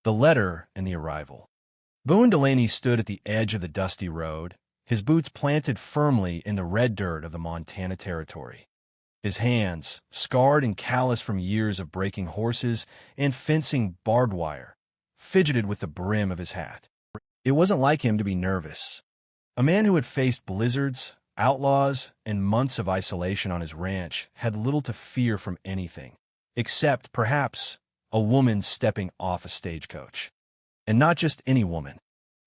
The letter and the arrival. Boon Delaney stood at the edge of the dusty road, his boots planted firmly in the red dirt of the Montana Territory. His hands, scarred and calloused from years of breaking horses and fencing barbed wire, fidgeted with the brim of his hat. It wasn't like him to be nervous. A man who had faced blizzards, outlaws, and months of isolation on his ranch had little to fear from anything, except, perhaps, a woman stepping off a stagecoach. And not just any woman.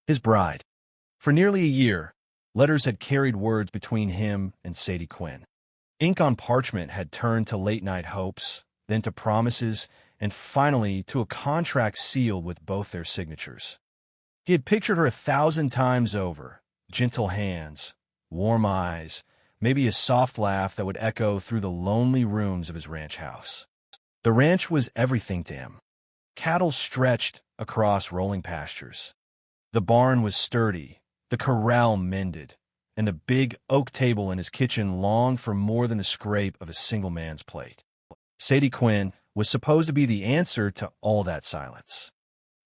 His bride. For nearly a year, letters had carried words between him and Sadie Quinn. Ink on parchment had turned to late-night hopes, then to promises, and finally to a contract sealed with both their signatures. He had pictured her 1,000 times over, gentle hands, warm eyes, maybe a soft laugh that would echo through the lonely rooms of his ranch house. The ranch was everything to him. Cattle stretched across rolling pastures. The barn was sturdy, the corral mended, and the big oak table in his kitchen longed for more than the scrape of a single man's plate. Sadie Quinn was supposed to be the answer to all that silence.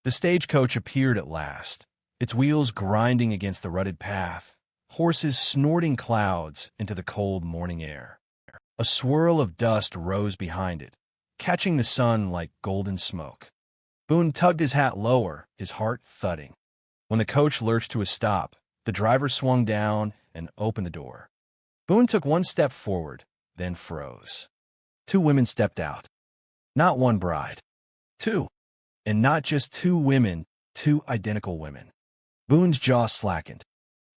The stagecoach appeared at last, its wheels grinding against the rutted path, horses snorting clouds into the cold morning air. A swirl of dust rose behind it, catching the sun like golden smoke. Boone tugged his hat lower, his heart thudding. When the coach lurched to a stop, the driver swung down and opened the door. Boone took one step forward, then froze. Two women stepped out. Not one bride. Two. And not just two women, two identical women. Boone's jaw slackened.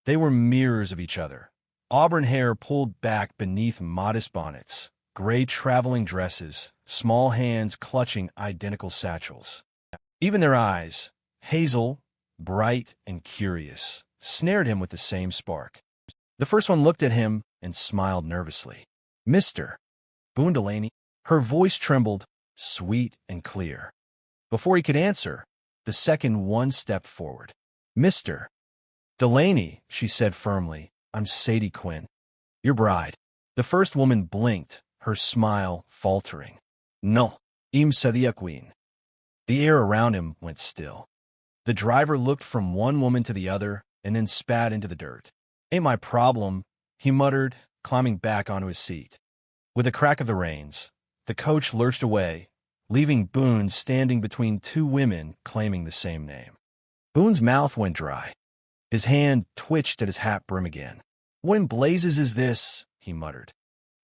They were mirrors of each other. Auburn hair pulled back beneath modest bonnets, gray traveling dresses, small hands clutching identical satchels. Even their eyes, hazel, bright and curious, snared him with the same spark. The first one looked at him and smiled nervously. "Mr. Boon Delaney." Her voice trembled, sweet and clear. Before he could answer, the second one stepped forward. "Mr. Delaney," she said firmly, "I'm Sadie Quinn, your bride." The first woman blinked, her smile faltering. "No, I'm Sadie Quinn." The air around him went still. The driver looked from one woman to the other and then spat into the dirt. "Ain't my problem," he muttered, climbing back onto his seat. With a crack of the reins, the coach lurched away, leaving Boone standing between two women claiming the same name. Boone's mouth went dry. His hand twitched at his hat brim again. "What in blazes is this?" he muttered.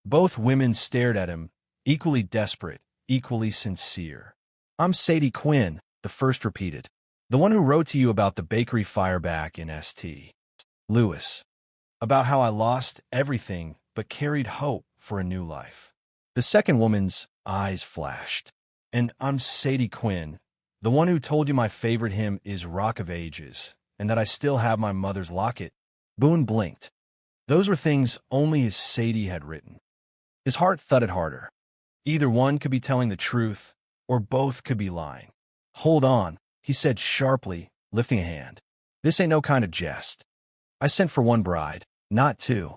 Both women stared at him, equally desperate, equally sincere. "I'm Sadie Quinn," the first repeated. "The one who wrote to you about the bakery fire back in St. Louis. About how I lost everything but carried hope for a new life." The second woman's eyes flashed. "And I'm Sadie Quinn, the one who told you my favorite hymn is Rock of Ages, and that I still have my mother's locket." Boone blinked. Those were things only his Sadie had written. His heart thudded harder. Either one could be telling the truth, or both could be lying. "Hold on," he said sharply, lifting a hand. "This ain't no kind of jest. I sent for one bride, not two.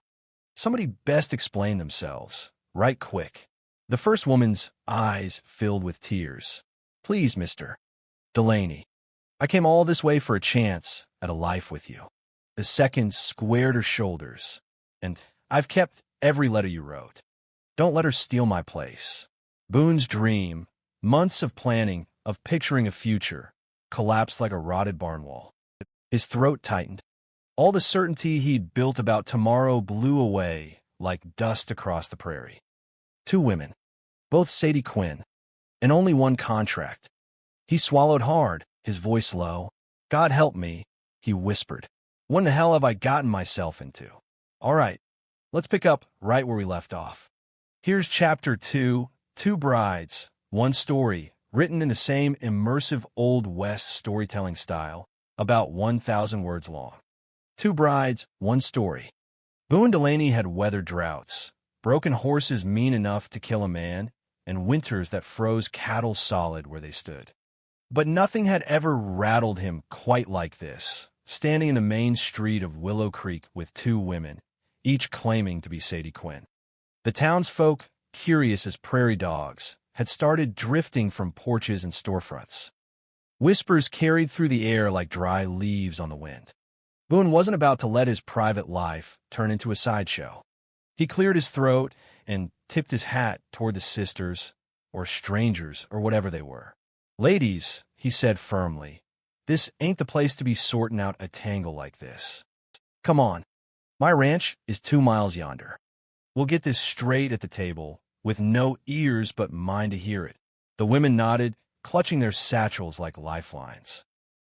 Somebody best explain themselves, right quick." The first woman's eyes filled with tears. "Please, Mr. Delaney, I came all this way for a chance at a life with you." The second squared her shoulders. "And I've kept every letter you wrote. Don't let her steal my place." Boone's dream, months of planning, of picturing a future, collapsed like a rotted barn wall. His throat tightened. All the certainty he'd built about tomorrow blew away like dust across the prairie. Two women, both Sadie Quinn, and only one contract. He swallowed hard, his voice low. "God help me," he whispered. "What in the hell have I gotten myself into?" "All right, let's pick up right where we left off. Here's Chapter 2, Two Brides, One Story, written in the same immersive Old West storytelling style, about 1,000 words long. Two brides, one story. Boon Delaney had weathered droughts, broken horses mean enough to kill a man, and winters that froze cattle solid where they stood. But nothing had ever rattled him quite like this, standing in the main street of Willow Creek with two women, each claiming to be Sadie Quinn. The townsfolk, curious as prairie dogs, had started drifting from porches and storefronts. Whispers carried through the air like dry leaves on the wind. Boone wasn't about to let his private life turn into a sideshow. He cleared his throat and tipped his hat toward the sisters, or strangers, or whatever they were. "Ladies," he said firmly, "this ain't the place to be sorting out a tangle like this. Come on. My ranch is 2 miles yonder. We'll get this straight at the table, with no ears but mine to hear it." The women nodded, clutching their satchels like lifelines.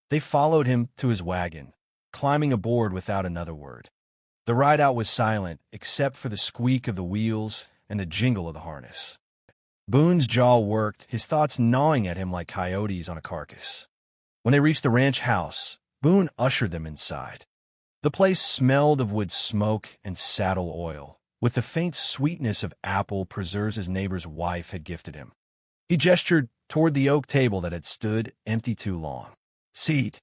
They followed him to his wagon, climbing aboard without another word. The ride-out was silent, except for the squeak of the wheels and the jingle of the harness. Boone's jaw worked, his thoughts gnawing at him like coyotes on a carcass. When they reached the ranch house, Boone ushered them inside. The place smelled of wood smoke and saddle oil, with the faint sweetness of apple preserves his neighbor's wife had gifted him. He gestured toward the oak table that had stood empty too long. "Seat."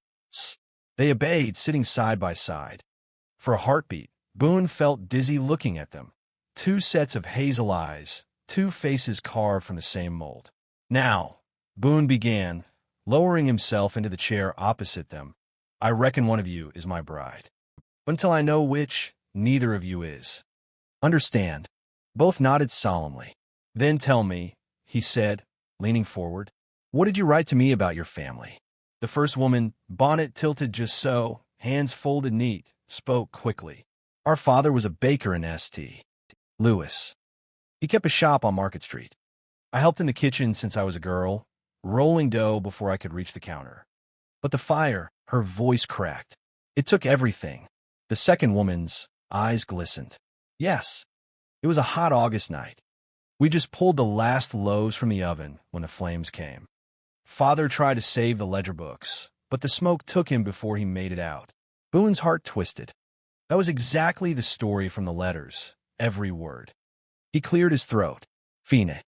They obeyed, sitting side by side. For a heartbeat, Boone felt dizzy looking at them. 2 sets of hazel eyes, 2 faces carved from the same mold. "Now," Boone began, lowering himself into the chair opposite them, "I reckon one of you is my bride. But until I know which, neither of you is. Understand?" Both nodded solemnly. "Then tell me," he said, leaning forward, "what did you write to me about your family?" The first woman, bonnet tilted just so, hands folded neat, spoke quickly. "Our father was a baker in St. Louis. He kept a shop on Market Street. I helped in the kitchen since I was a girl, rolling dough before I could reach the counter. But the fire," her voice cracked, "it took everything." The second woman's eyes glistened. "Yes, it was a hot August night. We just pulled the last loaves from the oven when the flames came. Father tried to save the ledger books, but the smoke took him before he made it out." Boone's heart twisted. That was exactly the story from the letters, every word. He cleared his throat. "Fine.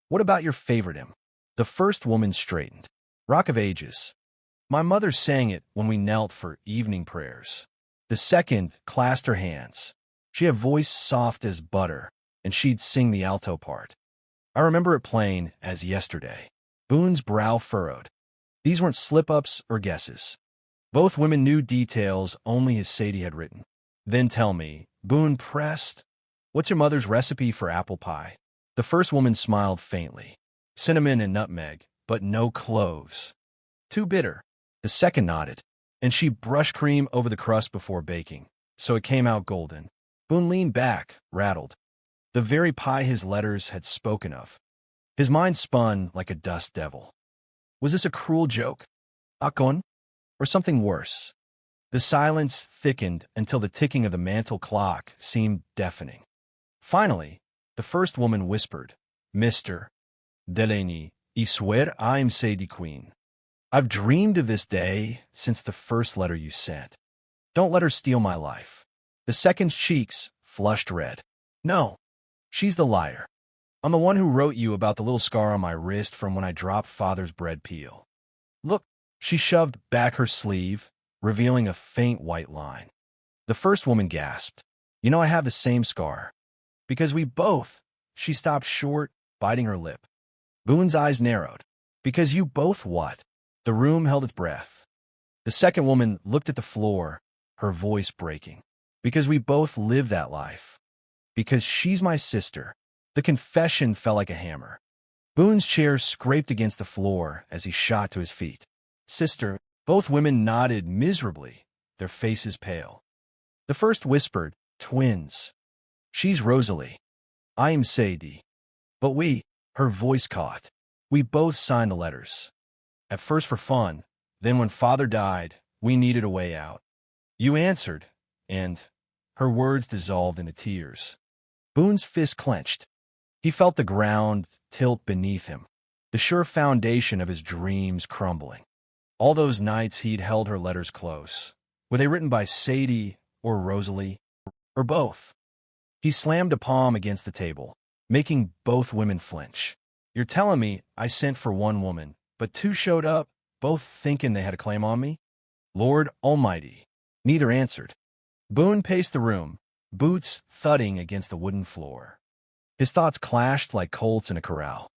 What about your favorite hymn?" The first woman straightened. "Rock of Ages. My mother sang it when we knelt for evening prayers." The second clasped her hands. She had a voice soft as butter, and she'd sing the alto part. "I remember it plain as yesterday." Boone's brow furrowed. These weren't slip-ups or guesses. Both women knew details only his Sadie had written. "Then tell me," Boone pressed, "what's your mother's recipe for apple pie?" The first woman smiled faintly. "Cinnamon and nutmeg, but no cloves. Too bitter." The second nodded, "and she brushed cream over the crust before baking, so it came out golden." Boone leaned back, rattled. The very pie his letters had spoken of. His mind spun like a dust devil. Was this a cruel joke? Akon? Or something worse? The silence thickened until the ticking of the mantel clock seemed deafening. Finally, the first woman whispered, "Mr. Delaney, I swear I'm Sadie Quinn. I've dreamed of this day since the first letter you sent. Don't let her steal my life." The second's cheeks flushed red. "No, she's the liar. I'm the one who wrote you about the little scar on my wrist from when I dropped Father's bread peel. Look." She shoved back her sleeve, revealing a faint white line. The first woman gasped. "You know I have the same scar. Because we both—" She stopped short, biting her lip. Boone's eyes narrowed. "Because you both what?" The room held its breath. The second woman looked at the floor, her voice breaking. "Because we both live that life. Because she's my sister." The confession fell like a hammer. Boone's chair scraped against the floor as he shot to his feet. "Sister." Both women nodded miserably, their faces pale. The first whispered, "Twins. She's Rosalie. I'm Sadie. But we," her voice caught, "we both signed the letters. At first for fun, then when Father died, we needed a way out. You answered, and—" Her words dissolved into tears. Boone's fist clenched. He felt the ground tilt beneath him, the sure foundation of his dreams crumbling. All those nights he'd held her letters close. Were they written by Sadie or Rosalie, or both? He slammed a palm against the table, making both women flinch. "You're telling me I sent for one woman, but 2 showed up, both thinking they had a claim on me?" "Lord Almighty." Neither answered. Boone paced the room, boots thudding against the wooden floor. His thoughts clashed like colts in a corral.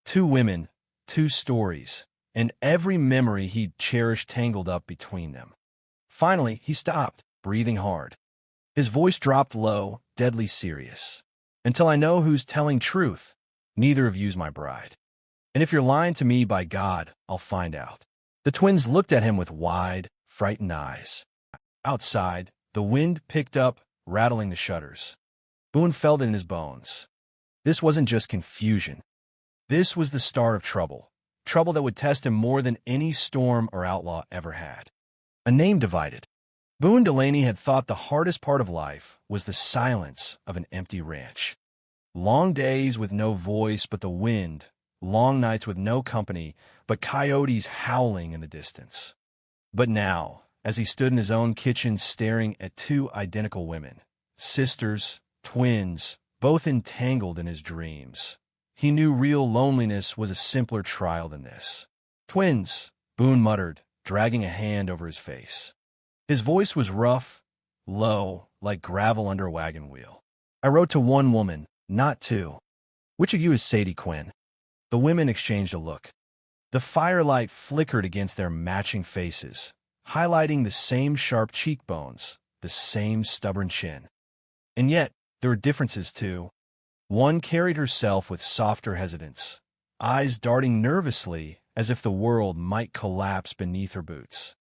2 women, 2 stories, and every memory he'd cherished tangled up between them. Finally, he stopped, breathing hard. His voice dropped low, deadly serious. "Until I know who's telling truth, neither of you's my bride. And if you're lying to me, by God, I'll find out." The twins looked at him with wide, frightened eyes. Outside, the wind picked up, rattling the shutters. Boone felt it in his bones. This wasn't just confusion. This was the start of trouble. Trouble that would test him more than any storm or outlaw ever had. A name divided. Boon Delaney had thought the hardest part of life was the silence of an empty ranch. Long days with no voice but the wind, long nights with no company but coyotes howling in the distance. But now, as he stood in his own kitchen staring at two identical women, sisters, twins, both entangled in his dreams, he knew real loneliness was a simpler trial than this. "Twins," Boone muttered, dragging a hand over his face. His voice was rough, low, like gravel under a wagon wheel. "I wrote to one woman, not two. Which of you is Sadie Quinn?" The women exchanged a look. The firelight flickered against their matching faces, highlighting the same sharp cheekbones, the same stubborn chin. And yet, there were differences too. One carried herself with softer hesitance, eyes darting nervously as if the world might collapse beneath her boots.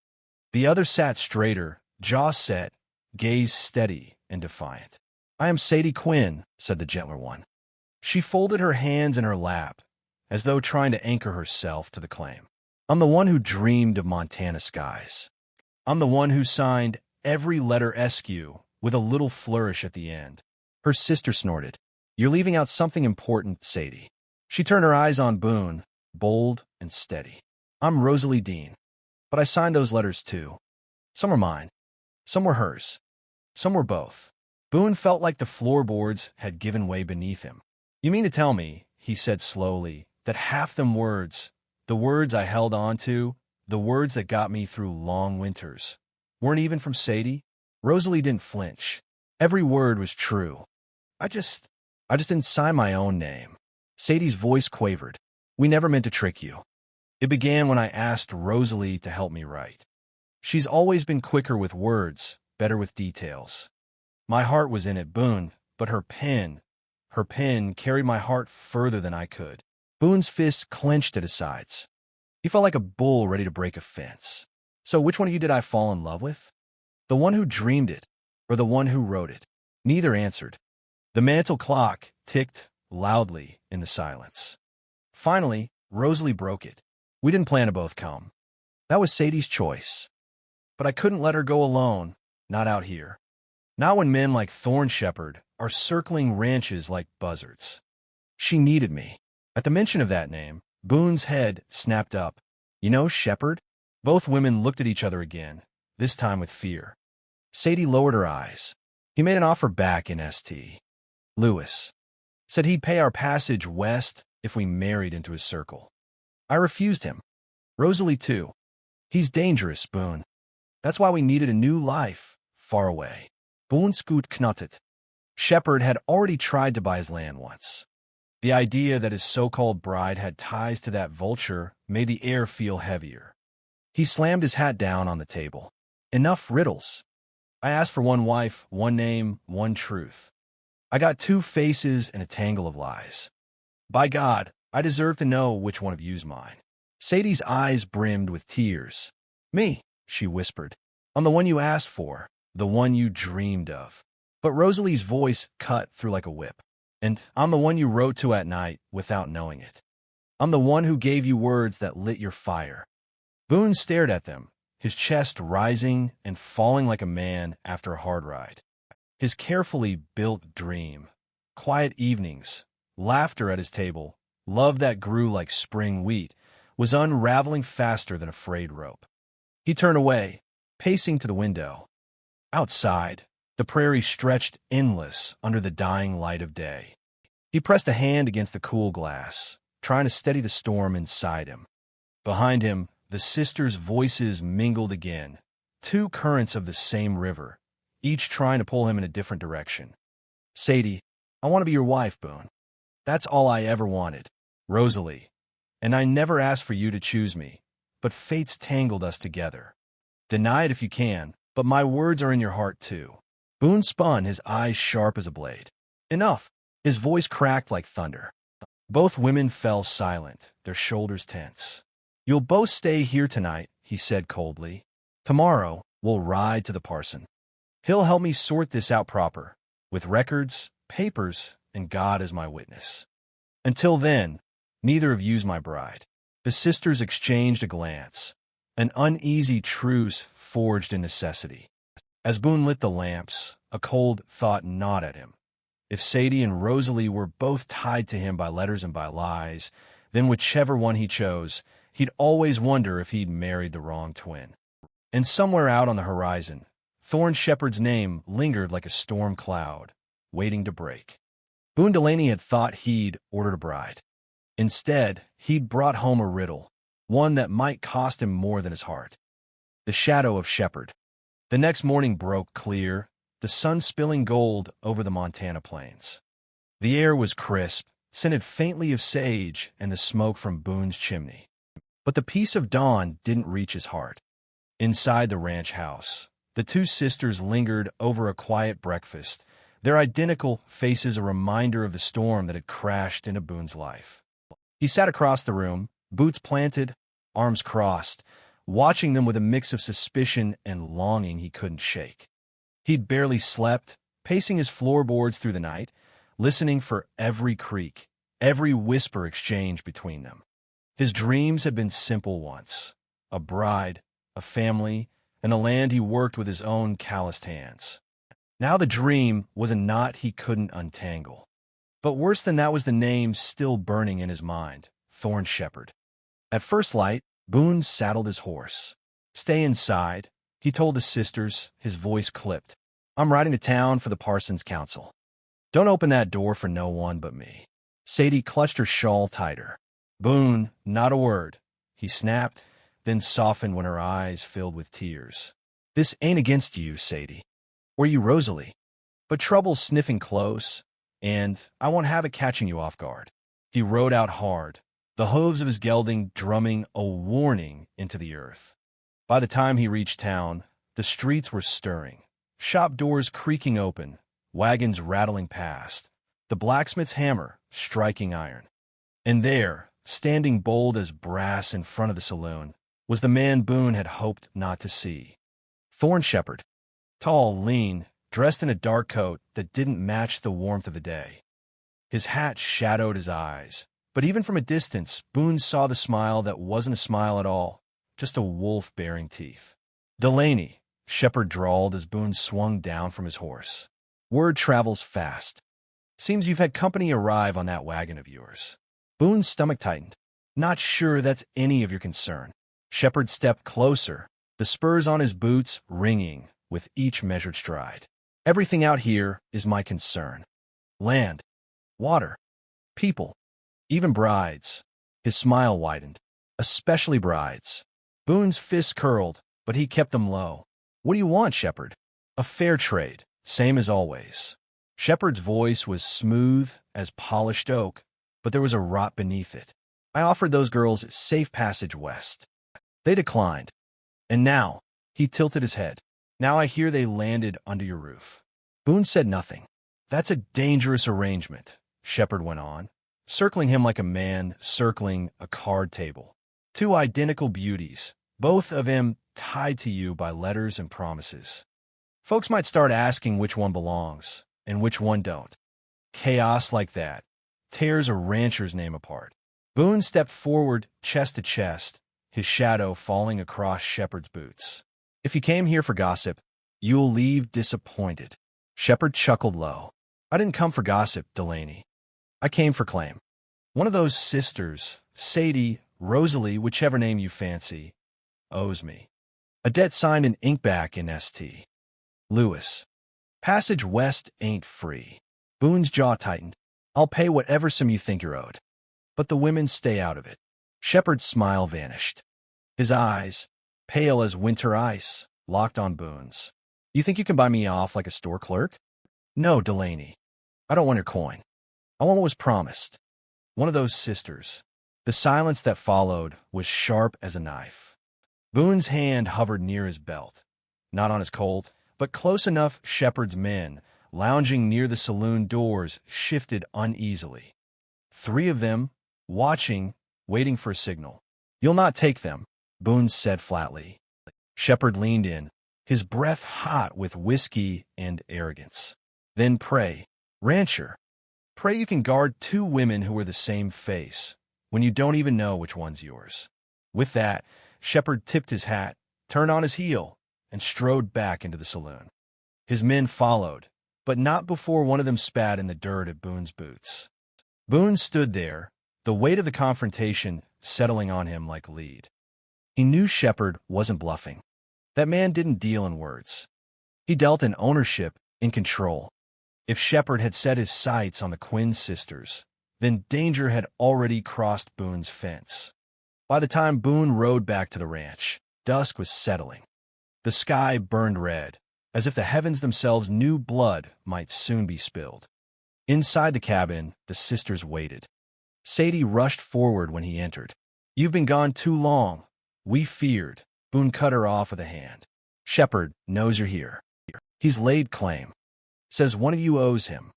The other sat straighter, jaw set, gaze steady and defiant. "I am Sadie Quinn," said the gentler one. She folded her hands in her lap, as though trying to anchor herself to the claim. "I'm the one who dreamed of Montana skies. I'm the one who signed every letter SQ with a little flourish at the end." Her sister snorted. "You're leaving out something important, Sadie." She turned her eyes on Boone, bold and steady. "I'm Rosalie Dean, but I signed those letters too. Some were mine, some were hers, some were both." Boone felt like the floorboards had given way beneath him. "You mean to tell me," he said slowly, "that half them words, the words I held on to, the words that got me through long winters, weren't even from Sadie?" Rosalie didn't flinch. Every word was true. I just didn't sign my own name." Sadie's voice quavered. "We never meant to trick you. It began when I asked Rosalie to help me write. She's always been quicker with words, better with details. My heart was in it, Boone, but her pen carried my heart further than I could." Boone's fists clenched at his sides. He felt like a bull ready to break a fence. "So which one of you did I fall in love with? The one who dreamed it, or the one who wrote it?" Neither answered. The mantel clock ticked loudly in the silence. Finally, Rosalie broke it. "We didn't plan to both come. That was Sadie's choice. But I couldn't let her go alone, not out here. Not when men like Thorn Shepherd are circling ranches like buzzards. She needed me." At the mention of that name, Boone's head snapped up. "You know Shepherd?" Both women looked at each other again, this time with fear. Sadie lowered her eyes. "He made an offer back in St. Louis. Said he'd pay our passage west if we married into his circle. I refused him. Rosalie, too. He's dangerous, Boone. That's why we needed a new life, far away." Boone scoot knutted. Shepherd had already tried to buy his land once. The idea that his so-called bride had ties to that vulture made the air feel heavier. He slammed his hat down on the table. "Enough riddles. I asked for one wife, one name, one truth. I got two faces and a tangle of lies. By God, I deserve to know which one of you's mine." Sadie's eyes brimmed with tears. "Me," she whispered. "I'm the one you asked for, the one you dreamed of." But Rosalie's voice cut through like a whip. "And I'm the one you wrote to at night without knowing it. I'm the one who gave you words that lit your fire." Boone stared at them, his chest rising and falling like a man after a hard ride. His carefully built dream, quiet evenings, laughter at his table, love that grew like spring wheat, was unraveling faster than a frayed rope. He turned away, pacing to the window. Outside, the prairie stretched endless under the dying light of day. He pressed a hand against the cool glass, trying to steady the storm inside him. Behind him, the sisters' voices mingled again, two currents of the same river, each trying to pull him in a different direction. "Sadie, I want to be your wife, Boone. That's all I ever wanted. Rosalie, And I never asked for you to choose me, but fate's tangled us together. Deny it if you can, but my words are in your heart too. Boone spun, his eyes sharp as a blade. Enough! His voice cracked like thunder. Both women fell silent, their shoulders tense. You'll both stay here tonight, he said coldly. Tomorrow, we'll ride to the parson. He'll help me sort this out proper, with records, papers, and God as my witness. Until then, neither of you's my bride. The sisters exchanged a glance, an uneasy truce forged in necessity. As Boone lit the lamps, a cold thought gnawed at him. If Sadie and Rosalie were both tied to him by letters and by lies, then whichever one he chose, he'd always wonder if he'd married the wrong twin. And somewhere out on the horizon, Thorne Shepard's name lingered like a storm cloud, waiting to break. Boon Delaney had thought he'd ordered a bride. Instead, he'd brought home a riddle, one that might cost him more than his heart. The shadow of Shepard. The next morning broke clear, the sun spilling gold over the Montana plains. The air was crisp, scented faintly of sage and the smoke from Boone's chimney. But the peace of dawn didn't reach his heart. Inside the ranch house, the two sisters lingered over a quiet breakfast, their identical faces a reminder of the storm that had crashed into Boone's life. He sat across the room, boots planted, arms crossed, watching them with a mix of suspicion and longing he couldn't shake. He'd barely slept, pacing his floorboards through the night, listening for every creak, every whisper exchanged between them. His dreams had been simple once: a bride, a family, and a land he worked with his own calloused hands. Now the dream was a knot he couldn't untangle. But worse than that was the name still burning in his mind: Thorne Shepard. At first light, Boone saddled his horse. "Stay inside," he told the sisters, his voice clipped. "I'm riding to town for the parson's council. Don't open that door for no one but me." Sadie clutched her shawl tighter. "Boone, not a word," he snapped, then softened when her eyes filled with tears. "This ain't against you, Sadie. Or you, Rosalie. But trouble's sniffing close, and I won't have it catching you off guard." He rode out hard, the hooves of his gelding drumming a warning into the earth. By the time he reached town, the streets were stirring, shop doors creaking open, wagons rattling past, the blacksmith's hammer striking iron. And there, standing bold as brass in front of the saloon, was the man Boone had hoped not to see. Thorne Shepard, tall, lean, dressed in a dark coat that didn't match the warmth of the day. His hat shadowed his eyes, but even from a distance, Boone saw the smile that wasn't a smile at all, just a wolf baring teeth. "Delaney," Shepard drawled as Boone swung down from his horse. "Word travels fast. Seems you've had company arrive on that wagon of yours." Boone's stomach tightened. "Not sure that's any of your concern." Shepard stepped closer, the spurs on his boots ringing with each measured stride. "Everything out here is my concern. Land, water, people, even brides." His smile widened. "Especially brides." Boone's fists curled, but he kept them low. "What do you want, Shepard?" "A fair trade, same as always." Shepard's voice was smooth as polished oak, but there was a rot beneath it. "I offered those girls safe passage west. They declined. And now," he tilted his head, "now I hear they landed under your roof." Boone said nothing. "That's a dangerous arrangement," Shepard went on, circling him like a man circling a card table. "Two identical beauties, both of them tied to you by letters and promises. Folks might start asking which one belongs and which one don't. Chaos like that tears a rancher's name apart." Boone stepped forward, chest to chest, his shadow falling across Shepard's boots. "If you came here for gossip, you'll leave disappointed." Shepard chuckled low. "I didn't come for gossip, Delaney. I came for claim. One of those sisters, Sadie, Rosalie, whichever name you fancy, owes me. A debt signed in inkback in St. Louis. Passage west ain't free." Boone's jaw tightened. "I'll pay whatever sum you think you're owed. But the women stay out of it." Shepard's smile vanished. His eyes, pale as winter ice, locked on Boone's. "You think you can buy me off like a store clerk?" "No, Delaney. I don't want your coin. I want what was promised. One of those sisters. The silence that followed was sharp as a knife. Boone's hand hovered near his belt, not on his Colt, but close enough Shepard's men, lounging near the saloon doors, shifted uneasily. 3 of them, watching, waiting for a signal. "You'll not take them," Boone said flatly. Shepard leaned in, his breath hot with whiskey and arrogance. "Then pray, rancher, pray you can guard 2 women who are the same face, when you don't even know which one's yours." With that, Shepard tipped his hat, turned on his heel, and strode back into the saloon. His men followed, but not before one of them spat in the dirt at Boone's boots. Boone stood there, the weight of the confrontation settling on him like lead. He knew Shepard wasn't bluffing. That man didn't deal in words. He dealt in ownership, in control. If Shepard had set his sights on the Quinn sisters, then danger had already crossed Boone's fence. By the time Boone rode back to the ranch, dusk was settling. The sky burned red, as if the heavens themselves knew blood might soon be spilled. Inside the cabin, the sisters waited. Sadie rushed forward when he entered. "You've been gone too long. We feared." Boone cut her off with a hand. "Shepard knows you're here. He's laid claim. Says one of you owes him."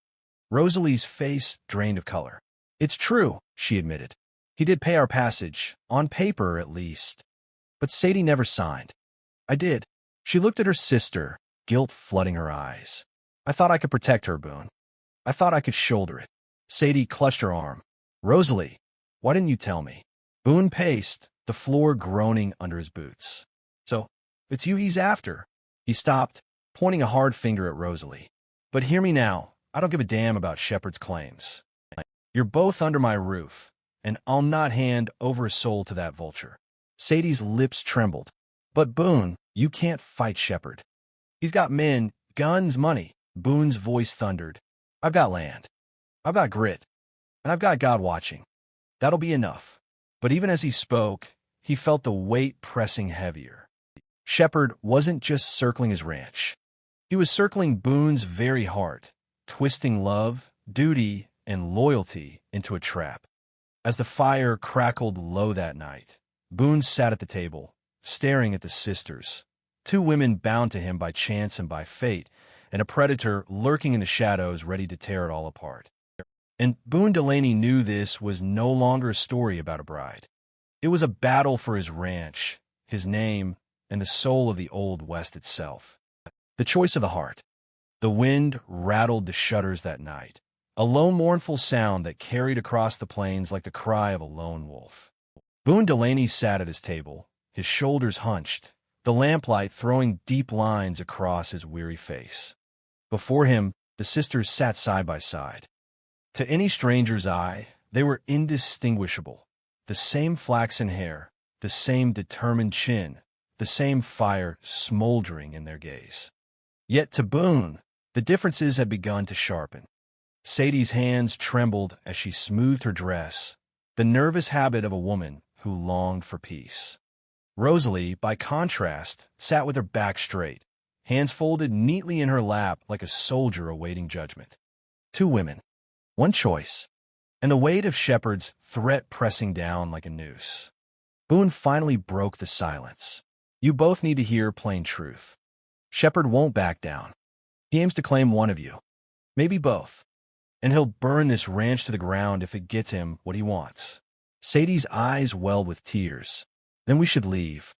Rosalie's face drained of color. "It's true," she admitted. "He did pay our passage, on paper at least. But Sadie never signed." "I did." She looked at her sister, guilt flooding her eyes. "I thought I could protect her, Boone. I thought I could shoulder it." Sadie clutched her arm. "Rosalie, why didn't you tell me?" Boone paced, the floor groaning under his boots. "So, it's you he's after." He stopped, pointing a hard finger at Rosalie. "But hear me now, I don't give a damn about Shepard's claims. You're both under my roof, and I'll not hand over a soul to that vulture." Sadie's lips trembled. "But Boone, you can't fight Shepard. He's got men, guns, money." Boone's voice thundered. "I've got land. I've got grit. And I've got God watching. That'll be enough." But even as he spoke, he felt the weight pressing heavier. Shepard wasn't just circling his ranch. He was circling Boone's very heart, twisting love, duty, and loyalty into a trap. As the fire crackled low that night, Boone sat at the table, staring at the sisters, 2 women bound to him by chance and by fate, and a predator lurking in the shadows ready to tear it all apart. And Boon Delaney knew this was no longer a story about a bride. It was a battle for his ranch, his name, and the soul of the Old West itself. The choice of the heart. The wind rattled the shutters that night, a low mournful sound that carried across the plains like the cry of a lone wolf. Boon Delaney sat at his table, his shoulders hunched, the lamplight throwing deep lines across his weary face. Before him, the sisters sat side by side. To any stranger's eye, they were indistinguishable. The same flaxen hair, the same determined chin, the same fire smoldering in their gaze. Yet to Boone, the differences had begun to sharpen. Sadie's hands trembled as she smoothed her dress, the nervous habit of a woman who longed for peace. Rosalie, by contrast, sat with her back straight, hands folded neatly in her lap like a soldier awaiting judgment. 2 women. 1 choice, and the weight of Shepard's threat pressing down like a noose. Boone finally broke the silence. "You both need to hear plain truth. Shepard won't back down. He aims to claim one of you, maybe both, and he'll burn this ranch to the ground if it gets him what he wants." Sadie's eyes welled with tears. "Then we should leave.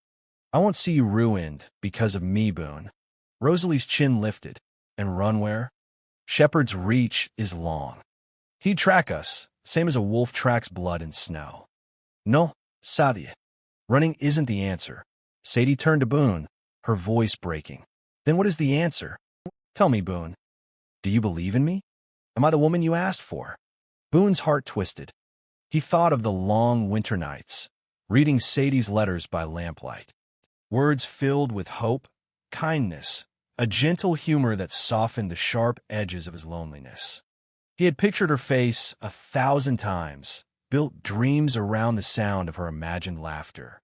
I won't see you ruined because of me, Boone." Rosalie's chin lifted. "And run where?" "Shepard's reach is long. He'd track us, same as a wolf tracks blood in snow." "No, Sadie. Running isn't the answer." Sadie turned to Boone, her voice breaking. "Then what is the answer? Tell me, Boone. Do you believe in me? Am I the woman you asked for?" Boone's heart twisted. He thought of the long winter nights, reading Sadie's letters by lamplight. Words filled with hope, kindness, a gentle humor that softened the sharp edges of his loneliness. He had pictured her face 1,000 times, built dreams around the sound of her imagined laughter.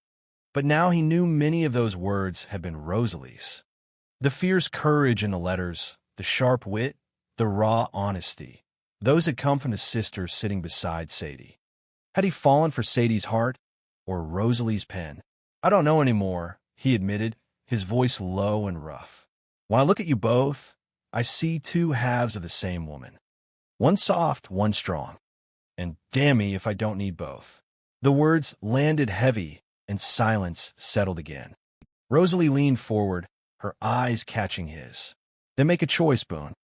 But now he knew many of those words had been Rosalie's. The fierce courage in the letters, the sharp wit, the raw honesty, those had come from the sisters sitting beside Sadie. Had he fallen for Sadie's heart or Rosalie's pen? I don't know anymore, he admitted, his voice low and rough. When I look at you both, I see two halves of the same woman. One soft, one strong. And damn me if I don't need both. The words landed heavy, and silence settled again. Rosalie leaned forward, her eyes catching his. Then make a choice, Boone.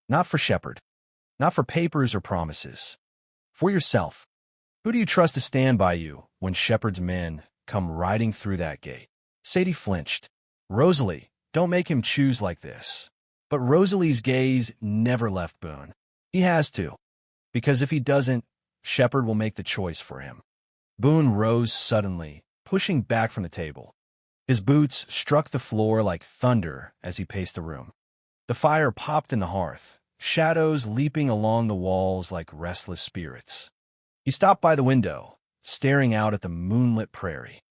Not for Shepard. Not for papers or promises. For yourself. Who do you trust to stand by you when Shepard's men come riding through that gate? Sadie flinched. Rosalie, don't make him choose like this. But Rosalie's gaze never left Boone. He has to. Because if he doesn't, Shepard will make the choice for him. Boone rose suddenly, pushing back from the table. His boots struck the floor like thunder as he paced the room. The fire popped in the hearth, shadows leaping along the walls like restless spirits. He stopped by the window, staring out at the moonlit prairie.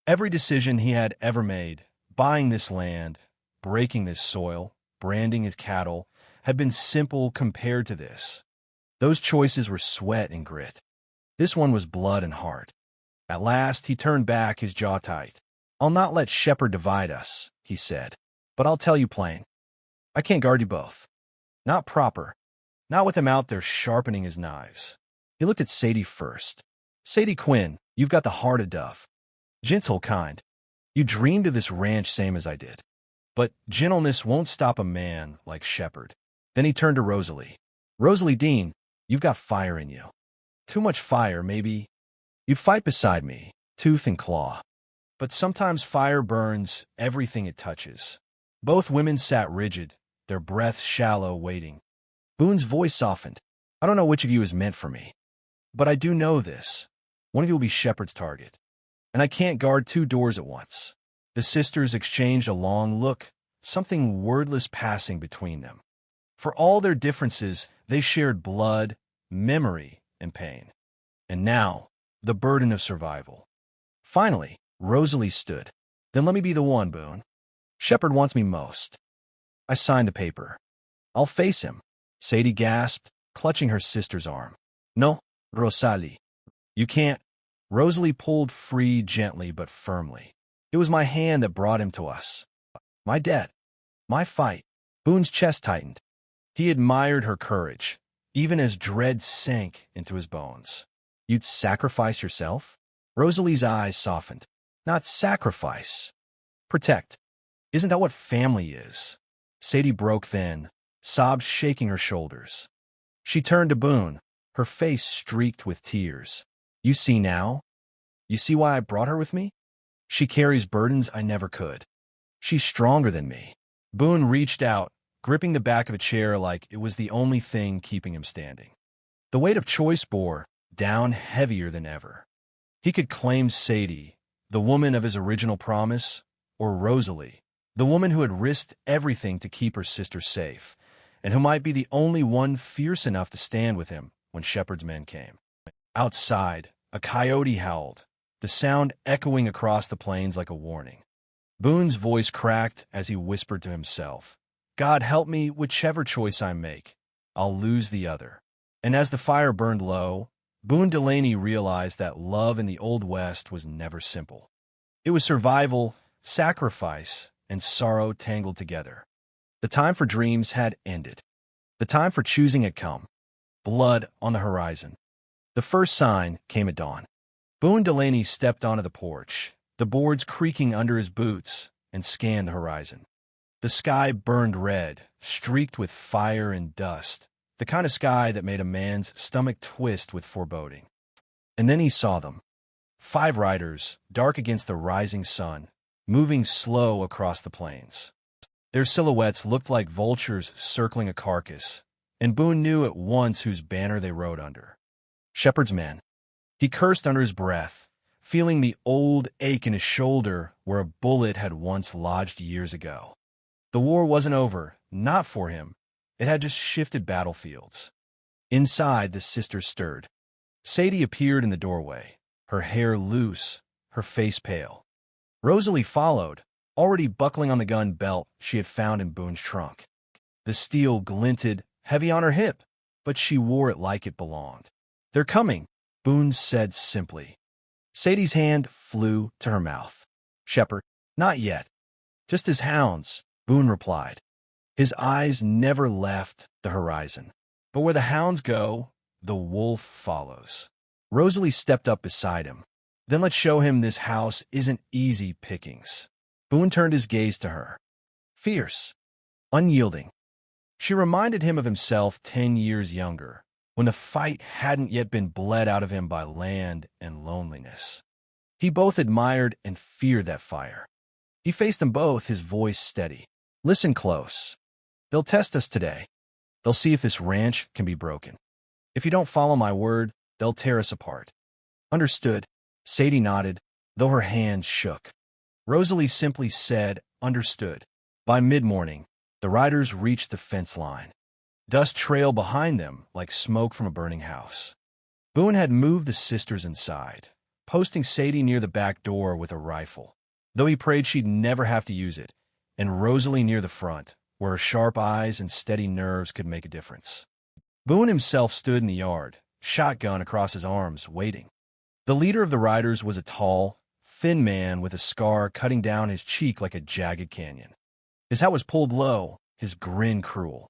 Every decision he had ever made, buying this land, breaking this soil, branding his cattle, had been simple compared to this. Those choices were sweat and grit. This one was blood and heart. At last, he turned back, his jaw tight. I'll not let Shepard divide us, he said. But I'll tell you plain. I can't guard you both. Not proper. Not with him out there sharpening his knives. He looked at Sadie first. Sadie Quinn, you've got the heart of dove. Gentle, kind. You dreamed of this ranch same as I did. But gentleness won't stop a man like Shepard. Then he turned to Rosalie. Rosalie Dean, you've got fire in you. Too much fire, maybe. You'd fight beside me, tooth and claw. But sometimes fire burns everything it touches. Both women sat rigid, their breaths shallow, waiting. Boone's voice softened. I don't know which of you is meant for me. But I do know this. One of you will be Shepard's target. And I can't guard two doors at once. The sisters exchanged a long look, something wordless passing between them. For all their differences, they shared blood, memory, and pain. And now, the burden of survival. Finally, Rosalie stood. Then let me be the one, Boone. Shepard wants me most. I signed the paper. I'll face him. Sadie gasped, clutching her sister's arm. No, Rosalie. You can't. Rosalie pulled free gently but firmly. It was my hand that brought him to us. My debt. My fight. Boone's chest tightened. He admired her courage, even as dread sank into his bones. You'd sacrifice yourself? Rosalie's eyes softened. Not sacrifice. Protect. Isn't that what family is? Sadie broke then, sobs shaking her shoulders. She turned to Boone, her face streaked with tears. You see now? You see why I brought her with me? She carries burdens I never could. She's stronger than me. Boone reached out, gripping the back of a chair like it was the only thing keeping him standing. The weight of choice bore down heavier than ever. He could claim Sadie, the woman of his original promise, or Rosalie, the woman who had risked everything to keep her sister safe, and who might be the only one fierce enough to stand with him when Shepard's men came. Outside, a coyote howled, the sound echoing across the plains like a warning. Boone's voice cracked as he whispered to himself, God help me, whichever choice I make, I'll lose the other. And as the fire burned low, Boon Delaney realized that love in the Old West was never simple. It was survival, sacrifice, and sorrow tangled together. The time for dreams had ended. The time for choosing had come. Blood on the horizon. The first sign came at dawn. Boon Delaney stepped onto the porch, the boards creaking under his boots, and scanned the horizon. The sky burned red, streaked with fire and dust, the kind of sky that made a man's stomach twist with foreboding. And then he saw them. 5 riders, dark against the rising sun, moving slow across the plains. Their silhouettes looked like vultures circling a carcass, and Boone knew at once whose banner they rode under. Shepard's men. He cursed under his breath, feeling the old ache in his shoulder where a bullet had once lodged years ago. The war wasn't over, not for him. It had just shifted battlefields. Inside, the sisters stirred. Sadie appeared in the doorway, her hair loose, her face pale. Rosalie followed, already buckling on the gun belt she had found in Boone's trunk. The steel glinted, heavy on her hip, but she wore it like it belonged. They're coming, Boone said simply. Sadie's hand flew to her mouth. Shepherd, not yet. Just as hounds, Boone replied. His eyes never left the horizon. But where the hounds go, the wolf follows. Rosalie stepped up beside him. Then let's show him this house isn't easy pickings. Boone turned his gaze to her. Fierce, unyielding. She reminded him of himself 10 years younger, when the fight hadn't yet been bled out of him by land and loneliness. He both admired and feared that fire. He faced them both, his voice steady. Listen close. They'll test us today. They'll see if this ranch can be broken. If you don't follow my word, they'll tear us apart. Understood. Sadie nodded, though her hands shook. Rosalie simply said, understood. By mid-morning, the riders reached the fence line. Dust trailed behind them like smoke from a burning house. Boone had moved the sisters inside, posting Sadie near the back door with a rifle, though he prayed she'd never have to use it, and Rosalie near the front, where her sharp eyes and steady nerves could make a difference. Boone himself stood in the yard, shotgun across his arms, waiting. The leader of the riders was a tall, thin man with a scar cutting down his cheek like a jagged canyon. His hat was pulled low, his grin cruel.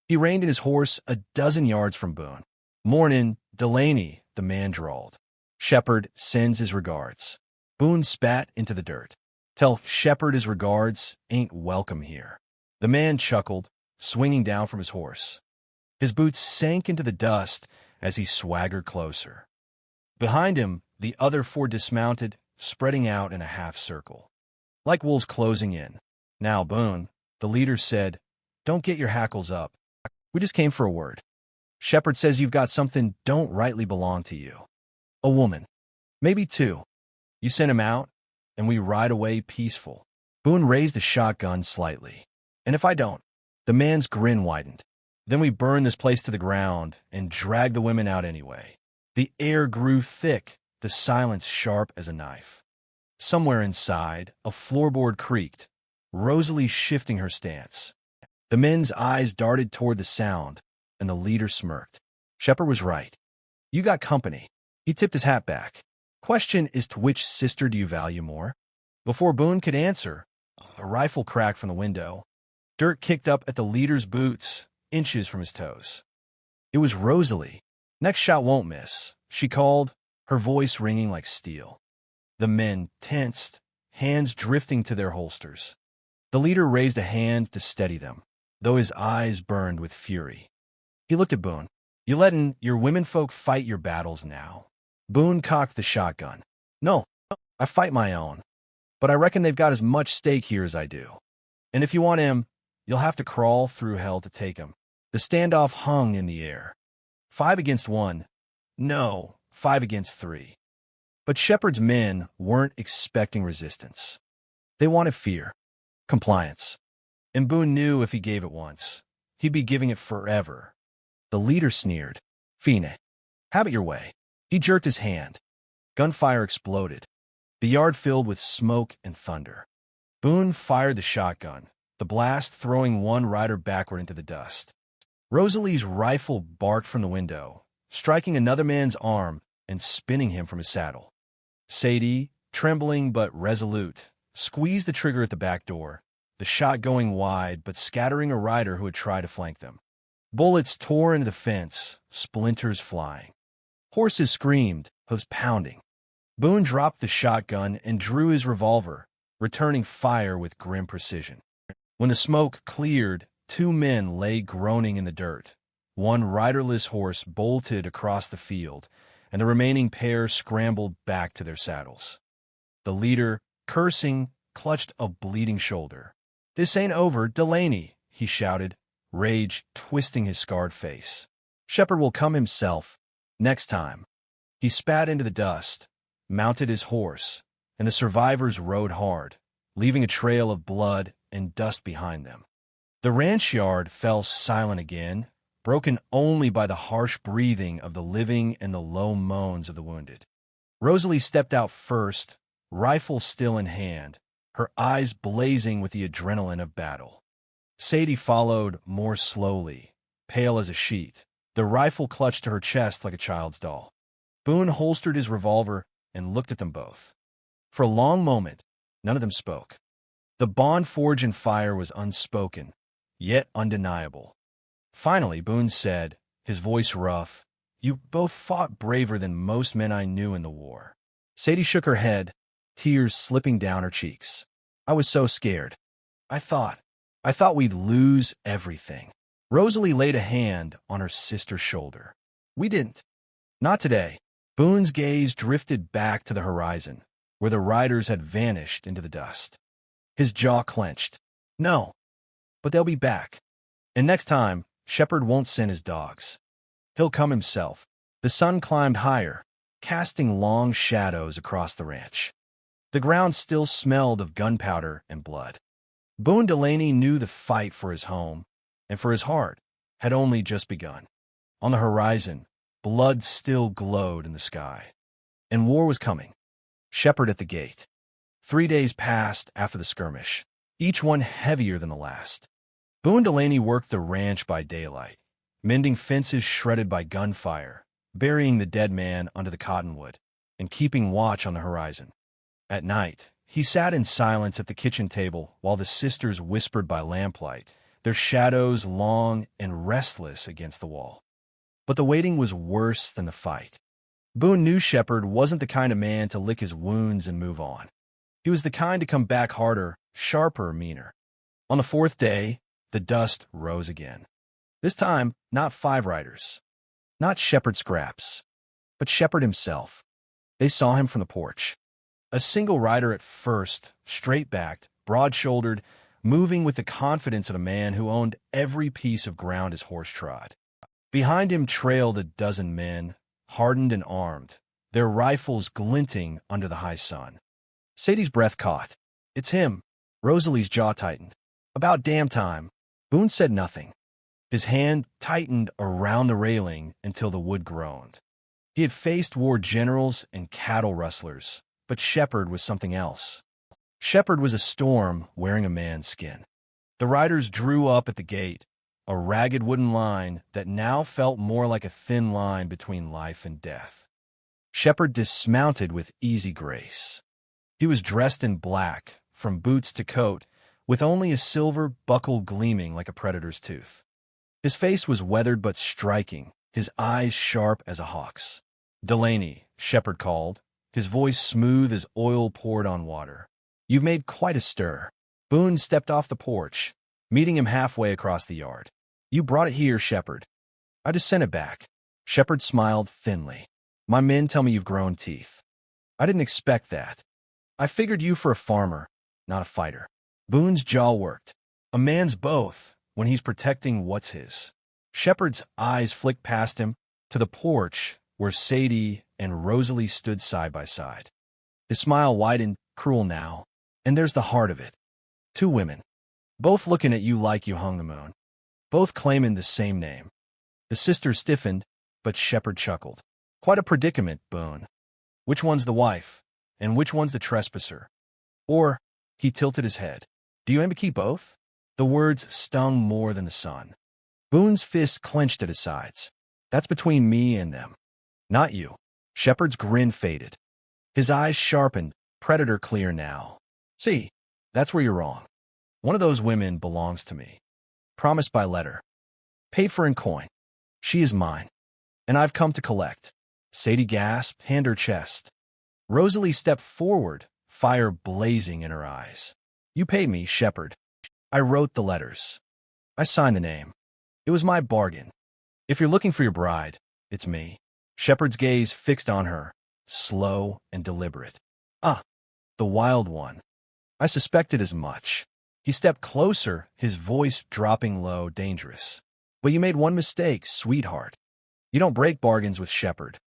He reined in his horse a dozen yards from Boone. Mornin', Delaney, the man drawled. Shepherd sends his regards. Boone spat into the dirt. Tell Shepherd his regards ain't welcome here. The man chuckled, swinging down from his horse. His boots sank into the dust as he swaggered closer. Behind him, the other four dismounted, spreading out in a half circle. Like wolves closing in. Now, Boone, the leader said, don't get your hackles up. We just came for a word. Shepherd says you've got something don't rightly belong to you. A woman. Maybe two. You send him out, and we ride away peaceful. Boone raised the shotgun slightly. And if I don't? The man's grin widened. Then we burn this place to the ground and drag the women out anyway. The air grew thick, the silence sharp as a knife. Somewhere inside, a floorboard creaked, Rosalie shifting her stance. The men's eyes darted toward the sound, and the leader smirked. Shepherd was right. You got company. He tipped his hat back. Question is, to which sister do you value more? Before Boone could answer, a rifle cracked from the window. Dirt kicked up at the leader's boots, inches from his toes. It was Rosalie. Next shot won't miss, she called, her voice ringing like steel. The men tensed, hands drifting to their holsters. The leader raised a hand to steady them, though his eyes burned with fury. He looked at Boone. You lettin' your womenfolk fight your battles now? Boone cocked the shotgun. No, I fight my own. But I reckon they've got as much stake here as I do. And if you want him, you'll have to crawl through hell to take him. The standoff hung in the air. 5 against 1. No, 5 against 3. But Shepherd's men weren't expecting resistance. They wanted fear, compliance. And Boone knew if he gave it once, he'd be giving it forever. The leader sneered. Fine, have it your way. He jerked his hand. Gunfire exploded. The yard filled with smoke and thunder. Boone fired the shotgun, the blast throwing one rider backward into the dust. Rosalie's rifle barked from the window, striking another man's arm and spinning him from his saddle. Sadie, trembling but resolute, squeezed the trigger at the back door, the shot going wide but scattering a rider who had tried to flank them. Bullets tore into the fence, splinters flying. Horses screamed, hoofs pounding. Boone dropped the shotgun and drew his revolver, returning fire with grim precision. When the smoke cleared, 2 men lay groaning in the dirt. One riderless horse bolted across the field, and the remaining pair scrambled back to their saddles. The leader, cursing, clutched a bleeding shoulder. This ain't over, Delaney, he shouted, rage twisting his scarred face. Shepherd will come himself, next time. He spat into the dust, mounted his horse, and the survivors rode hard, leaving a trail of blood and dust behind them. The ranch yard fell silent again, broken only by the harsh breathing of the living and the low moans of the wounded. Rosalie stepped out first, rifle still in hand, her eyes blazing with the adrenaline of battle. Sadie followed more slowly, pale as a sheet, the rifle clutched to her chest like a child's doll. Boone holstered his revolver and looked at them both. For a long moment, none of them spoke. The bond forged in fire was unspoken, yet undeniable. Finally, Boone said, his voice rough, "You both fought braver than most men I knew in the war." Sadie shook her head, tears slipping down her cheeks. "I was so scared. I thought we'd lose everything." Rosalie laid a hand on her sister's shoulder. "We didn't. Not today." Boone's gaze drifted back to the horizon, where the riders had vanished into the dust. His jaw clenched. "No, but they'll be back. And next time, Shepherd won't send his dogs. He'll come himself." The sun climbed higher, casting long shadows across the ranch. The ground still smelled of gunpowder and blood. Boon Delaney knew the fight for his home, and for his heart, had only just begun. On the horizon, blood still glowed in the sky. And war was coming. Shepherd at the gate. 3 days passed after the skirmish, each one heavier than the last. Boon Delaney worked the ranch by daylight, mending fences shredded by gunfire, burying the dead man under the cottonwood, and keeping watch on the horizon. At night, he sat in silence at the kitchen table while the sisters whispered by lamplight, their shadows long and restless against the wall. But the waiting was worse than the fight. Boone knew Shepherd wasn't the kind of man to lick his wounds and move on. He was the kind to come back harder, sharper, meaner. On the 4th day, the dust rose again. This time, not 5 riders. Not Shepherd scraps, but Shepherd himself. They saw him from the porch. A single rider at first, straight-backed, broad-shouldered, moving with the confidence of a man who owned every piece of ground his horse trod. Behind him trailed a dozen men, hardened and armed, their rifles glinting under the high sun. Sadie's breath caught. "It's him." Rosalie's jaw tightened. "About damn time." Boone said nothing. His hand tightened around the railing until the wood groaned. He had faced war generals and cattle rustlers, but Shepherd was something else. Shepherd was a storm wearing a man's skin. The riders drew up at the gate, a ragged wooden line that now felt more like a thin line between life and death. Shepherd dismounted with easy grace. He was dressed in black, from boots to coat, with only a silver buckle gleaming like a predator's tooth. His face was weathered but striking, his eyes sharp as a hawk's. "Delaney," Shepherd called, his voice smooth as oil poured on water. "You've made quite a stir." Boone stepped off the porch, meeting him halfway across the yard. "You brought it here, Shepherd." "I just sent it back." Shepherd smiled thinly. "My men tell me you've grown teeth." "I didn't expect that. I figured you for a farmer, not a fighter." Boone's jaw worked. A man's both when he's protecting what's his. Shepherd's eyes flicked past him to the porch where Sadie and Rosalie stood side by side. His smile widened, cruel now, and there's the heart of it. 2 women, both looking at you like you hung the moon, both claiming the same name. The sisters stiffened, but Shepherd chuckled. "Quite a predicament, Boone. Which one's the wife, and which one's the trespasser? Or," he tilted his head, "do you aim to keep both?" The words stung more than the sun. Boone's fist clenched at his sides. "That's between me and them. Not you." Shepherd's grin faded. His eyes sharpened, predator clear now. "See, that's where you're wrong. One of those women belongs to me. Promised by letter. Paid for in coin. She is mine. And I've come to collect." Sadie gasped, hand her chest. Rosalie stepped forward, fire blazing in her eyes. "You paid me, Shepherd. I wrote the letters. I signed the name. It was my bargain. If you're looking for your bride, it's me." Shepherd's gaze fixed on her, slow and deliberate. "Ah, the wild one. I suspected as much." He stepped closer, his voice dropping low, dangerous. "But you made one mistake, sweetheart. You don't break bargains with Shepherd.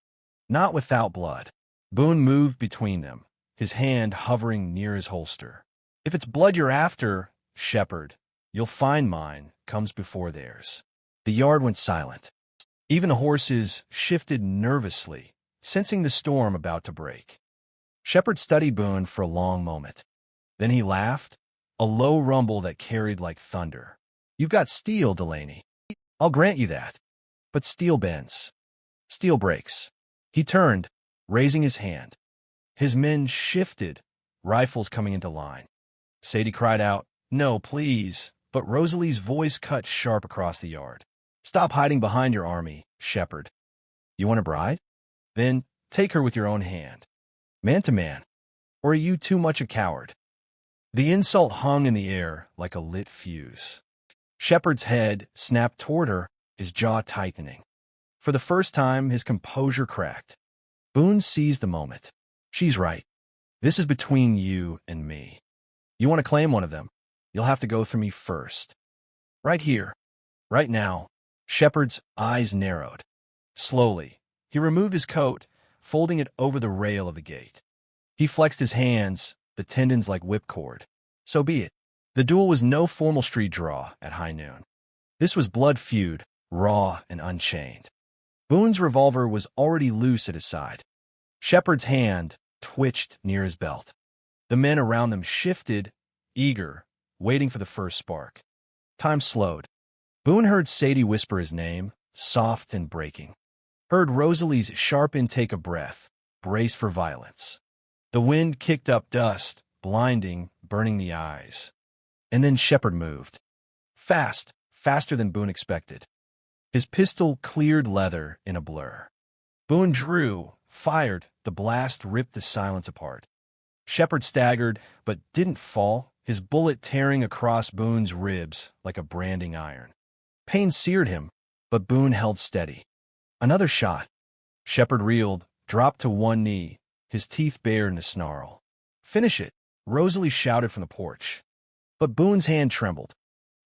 Not without blood." Boone moved between them, his hand hovering near his holster. "If it's blood you're after, Shepherd, you'll find mine comes before theirs." The yard went silent. Even the horses shifted nervously, sensing the storm about to break. Shepherd studied Boone for a long moment. Then he laughed, a low rumble that carried like thunder. "You've got steel, Delaney. I'll grant you that. But steel bends. Steel breaks." He turned, raising his hand. His men shifted, rifles coming into line. Sadie cried out, "No, please," but Rosalie's voice cut sharp across the yard. "Stop hiding behind your army, shepherd. You want a bride? Then take her with your own hand. Man to man. Or are you too much a coward?" The insult hung in the air like a lit fuse. Shepherd's head snapped toward her, his jaw tightening. For the first time, his composure cracked. Boone seized the moment. "She's right. This is between you and me. You want to claim one of them? You'll have to go through me first. Right here. Right now." Shepherd's eyes narrowed. Slowly, he removed his coat, folding it over the rail of the gate. He flexed his hands, the tendons like whipcord. So be it. The duel was no formal street draw at high noon. This was blood feud, raw and unchained. Boone's revolver was already loose at his side. Shepherd's hand twitched near his belt. The men around them shifted, eager, waiting for the first spark. Time slowed. Boone heard Sadie whisper his name, soft and breaking. Heard Rosalie's sharp intake of breath, braced for violence. The wind kicked up dust, blinding, burning the eyes. And then Shepherd moved. Fast, faster than Boone expected. His pistol cleared leather in a blur. Boone drew, fired, the blast ripped the silence apart. Shepherd staggered, but didn't fall, his bullet tearing across Boone's ribs like a branding iron. Pain seared him, but Boone held steady. Another shot. Shepherd reeled, dropped to one knee, his teeth bared in a snarl. "Finish it," Rosalie shouted from the porch. But Boone's hand trembled.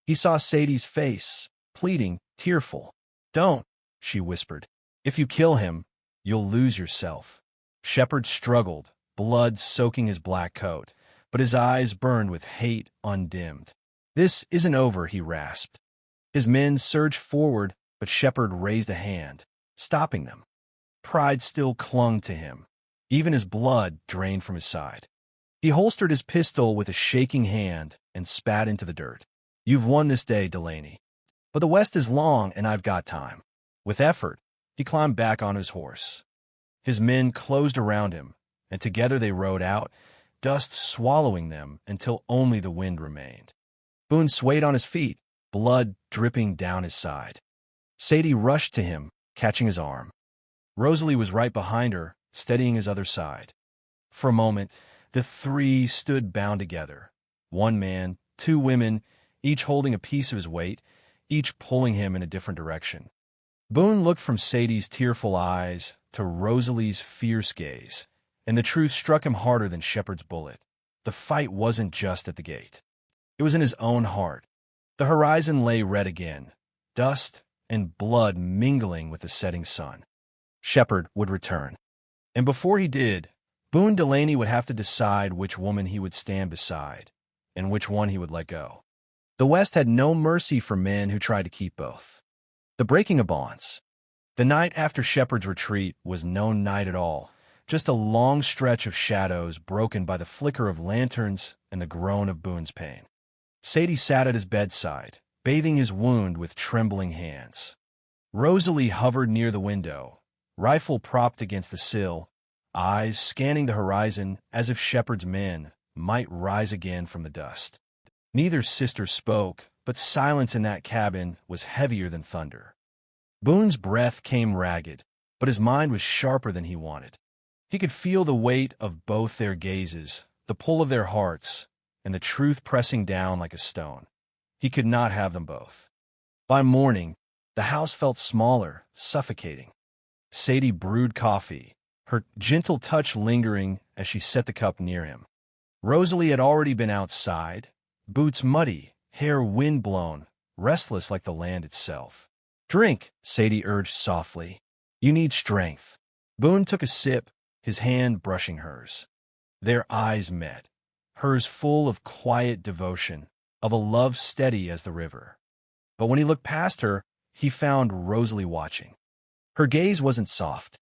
He saw Sadie's face, pleading, tearful. "Don't," she whispered. "If you kill him, you'll lose yourself." Shepherd struggled, blood soaking his black coat, but his eyes burned with hate undimmed. "This isn't over," he rasped. His men surged forward, but Shepherd raised a hand, stopping them. Pride still clung to him, even as blood drained from his side. He holstered his pistol with a shaking hand and spat into the dirt. "You've won this day, Delaney. But the West is long, and I've got time." With effort, he climbed back on his horse. His men closed around him, and together they rode out, dust swallowing them until only the wind remained. Boone swayed on his feet, blood dripping down his side. Sadie rushed to him, catching his arm. Rosalie was right behind her, steadying his other side. For a moment, the three stood bound together. One man, two women, each holding a piece of his weight, each pulling him in a different direction. Boone looked from Sadie's tearful eyes to Rosalie's fierce gaze, and the truth struck him harder than Shepherd's bullet. The fight wasn't just at the gate. It was in his own heart. The horizon lay red again, dust and blood mingling with the setting sun. Shepherd would return. And before he did, Boon Delaney would have to decide which woman he would stand beside, and which one he would let go. The West had no mercy for men who tried to keep both. The breaking of bonds. The night after Shepherd's retreat was no night at all, just a long stretch of shadows broken by the flicker of lanterns and the groan of Boone's pain. Sadie sat at his bedside, bathing his wound with trembling hands. Rosalie hovered near the window, rifle propped against the sill, eyes scanning the horizon as if Shepherd's men might rise again from the dust. Neither sister spoke, but silence in that cabin was heavier than thunder. Boone's breath came ragged, but his mind was sharper than he wanted. He could feel the weight of both their gazes, the pull of their hearts, and the truth pressing down like a stone. He could not have them both. By morning, the house felt smaller, suffocating. Sadie brewed coffee, her gentle touch lingering as she set the cup near him. Rosalie had already been outside, boots muddy, hair wind-blown, restless like the land itself. "Drink," Sadie urged softly. "You need strength." Boone took a sip, his hand brushing hers. Their eyes met, hers full of quiet devotion, of a love steady as the river. But when he looked past her, he found Rosalie watching. Her gaze wasn't soft.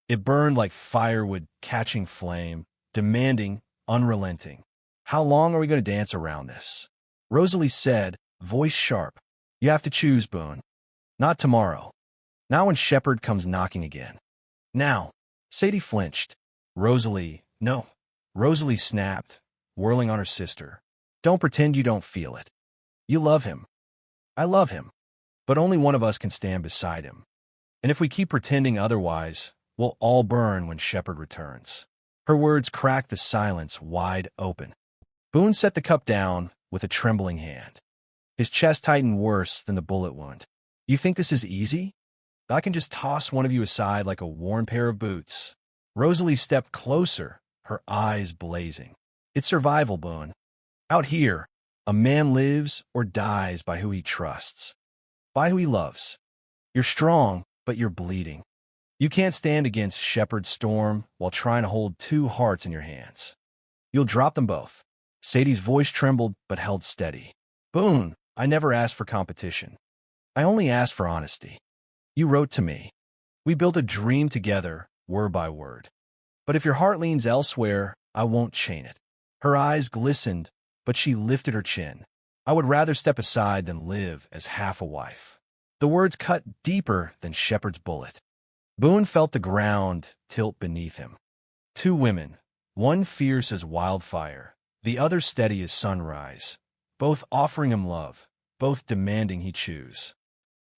It burned like firewood catching flame, demanding, unrelenting. "How long are we going to dance around this?" Rosalie said, voice sharp. "You have to choose, Boone. Not tomorrow. Not when Shepherd comes knocking again. Now." Sadie flinched. Rosalie, no. Rosalie snapped, whirling on her sister. Don't pretend you don't feel it. You love him. I love him. But only one of us can stand beside him. And if we keep pretending otherwise, we'll all burn when Shepard returns. Her words cracked the silence wide open. Boone set the cup down with a trembling hand. His chest tightened worse than the bullet wound. You think this is easy? I can just toss one of you aside like a worn pair of boots. Rosalie stepped closer, her eyes blazing. It's survival, Boone. Out here, a man lives or dies by who he trusts, by who he loves. You're strong, but you're bleeding. You can't stand against Shepard's storm while trying to hold two hearts in your hands. You'll drop them both. Sadie's voice trembled but held steady. Boone, I never asked for competition. I only asked for honesty. You wrote to me. We built a dream together, word by word. But if your heart leans elsewhere, I won't chain it. Her eyes glistened, but she lifted her chin. I would rather step aside than live as half a wife. The words cut deeper than Shepard's bullet. Boone felt the ground tilt beneath him. Two women, one fierce as wildfire, the other steady as sunrise, both offering him love, both demanding he choose.